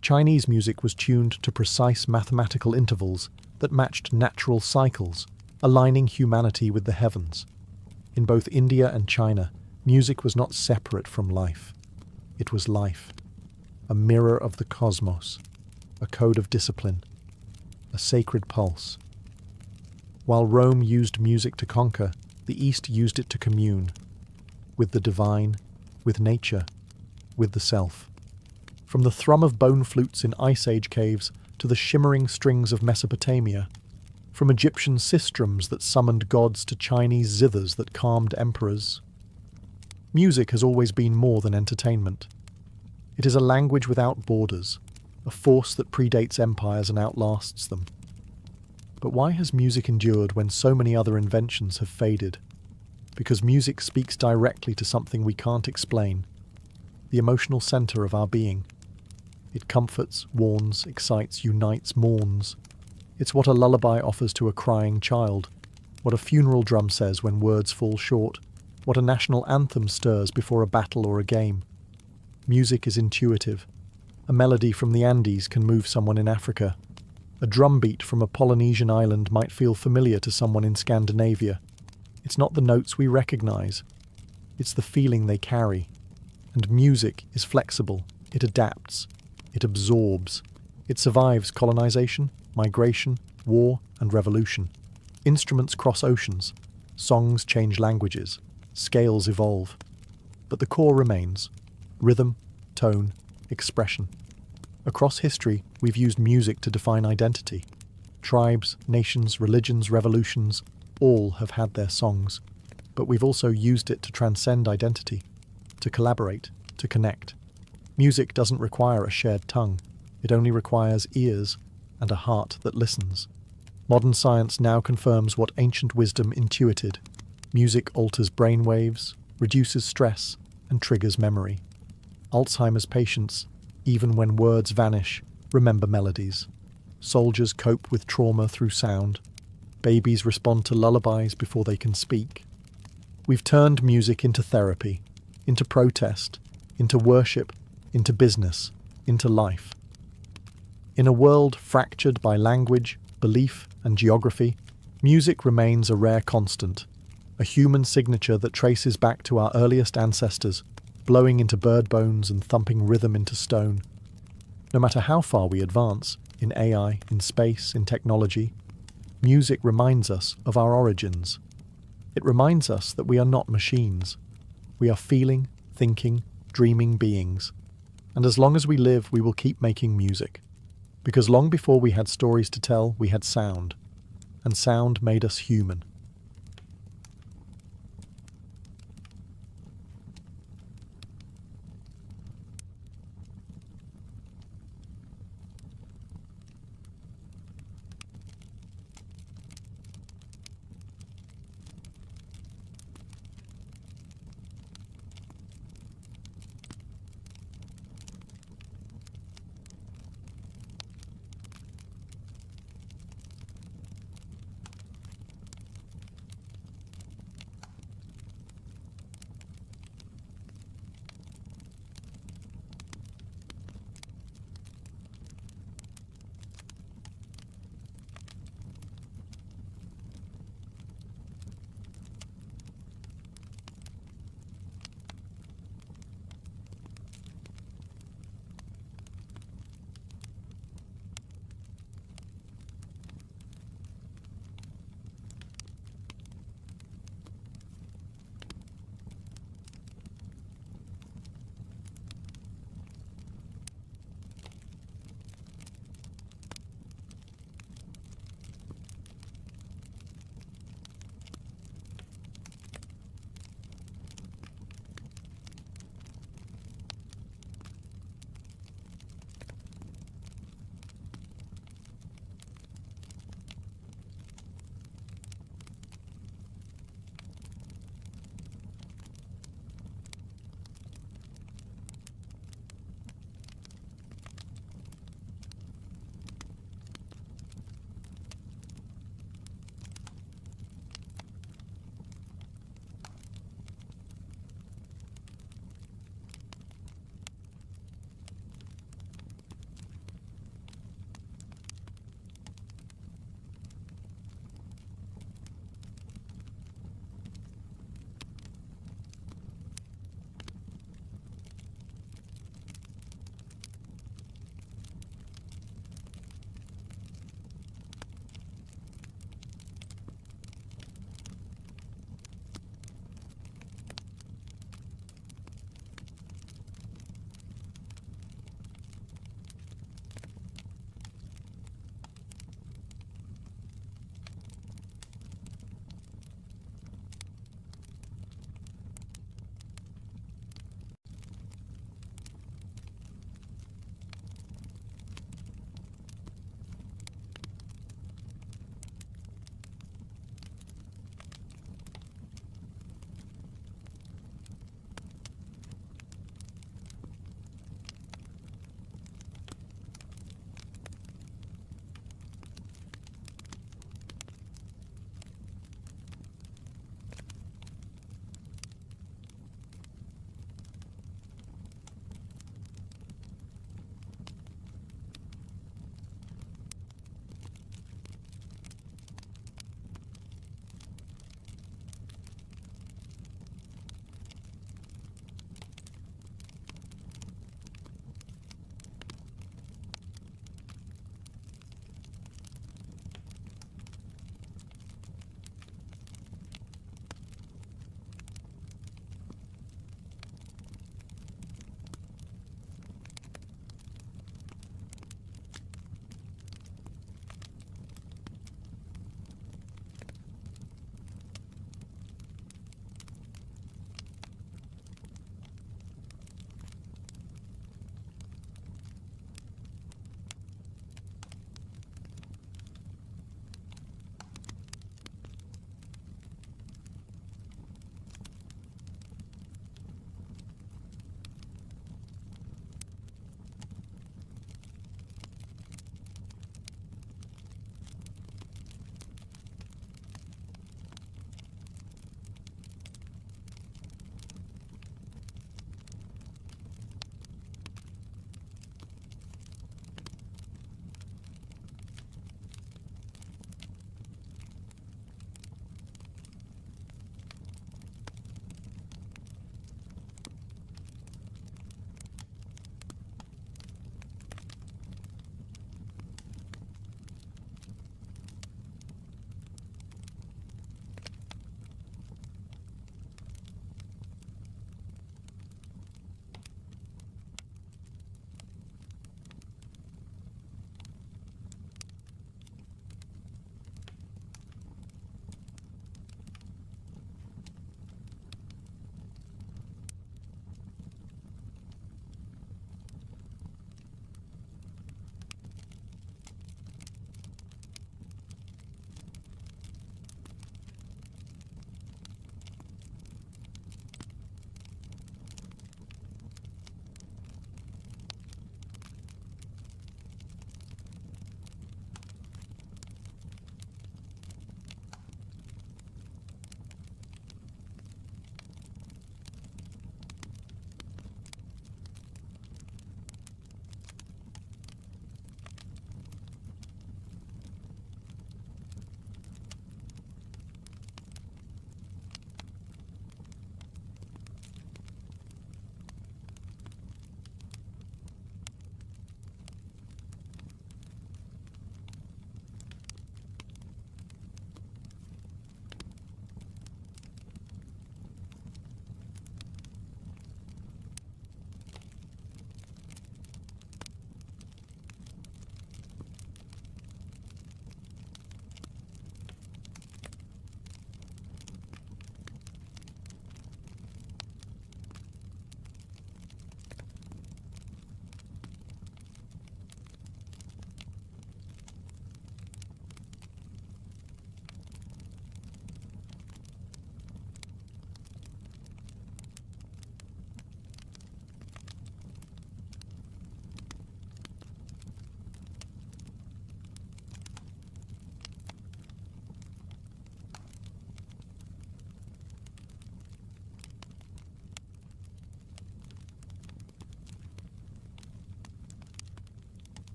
Chinese music was tuned to precise mathematical intervals that matched natural cycles, aligning humanity with the heavens. In both India and China, music was not separate from life. It was life, a mirror of the cosmos, a code of discipline, a sacred pulse. While Rome used music to conquer, the East used it to commune, with the divine, with nature, with the self. From the thrum of bone flutes in Ice Age caves to the shimmering strings of Mesopotamia, from Egyptian sistrums that summoned gods to Chinese zithers that calmed emperors. Music has always been more than entertainment. It is a language without borders, a force that predates empires and outlasts them. But why has music endured when so many other inventions have faded? Because music speaks directly to something we can't explain, the emotional center of our being. It comforts, warns, excites, unites, mourns. It's what a lullaby offers to a crying child, what a funeral drum says when words fall short, what a national anthem stirs before a battle or a game. Music is intuitive. A melody from the Andes can move someone in Africa. A drum beat from a Polynesian island might feel familiar to someone in Scandinavia. It's not the notes we recognize. It's the feeling they carry. And music is flexible. It adapts. It absorbs. It survives colonization, migration, war, and revolution. Instruments cross oceans. Songs change languages. Scales evolve. But the core remains. Rhythm, tone, expression. Across history, we've used music to define identity. Tribes, nations, religions, revolutions, all have had their songs. But we've also used it to transcend identity, to collaborate, to connect. Music doesn't require a shared tongue. It only requires ears and a heart that listens. Modern science now confirms what ancient wisdom intuited. Music alters brainwaves, reduces stress, and triggers memory. Alzheimer's patients, even when words vanish, remember melodies. Soldiers cope with trauma through sound. Babies respond to lullabies before they can speak. We've turned music into therapy, into protest, into worship, into business, into life. In a world fractured by language, belief, and geography, music remains a rare constant, a human signature that traces back to our earliest ancestors, blowing into bird bones and thumping rhythm into stone. No matter how far we advance, in AI, in space, in technology, music reminds us of our origins. It reminds us that we are not machines. We are feeling, thinking, dreaming beings. And as long as we live, we will keep making music. Because long before we had stories to tell, we had sound. And sound made us human.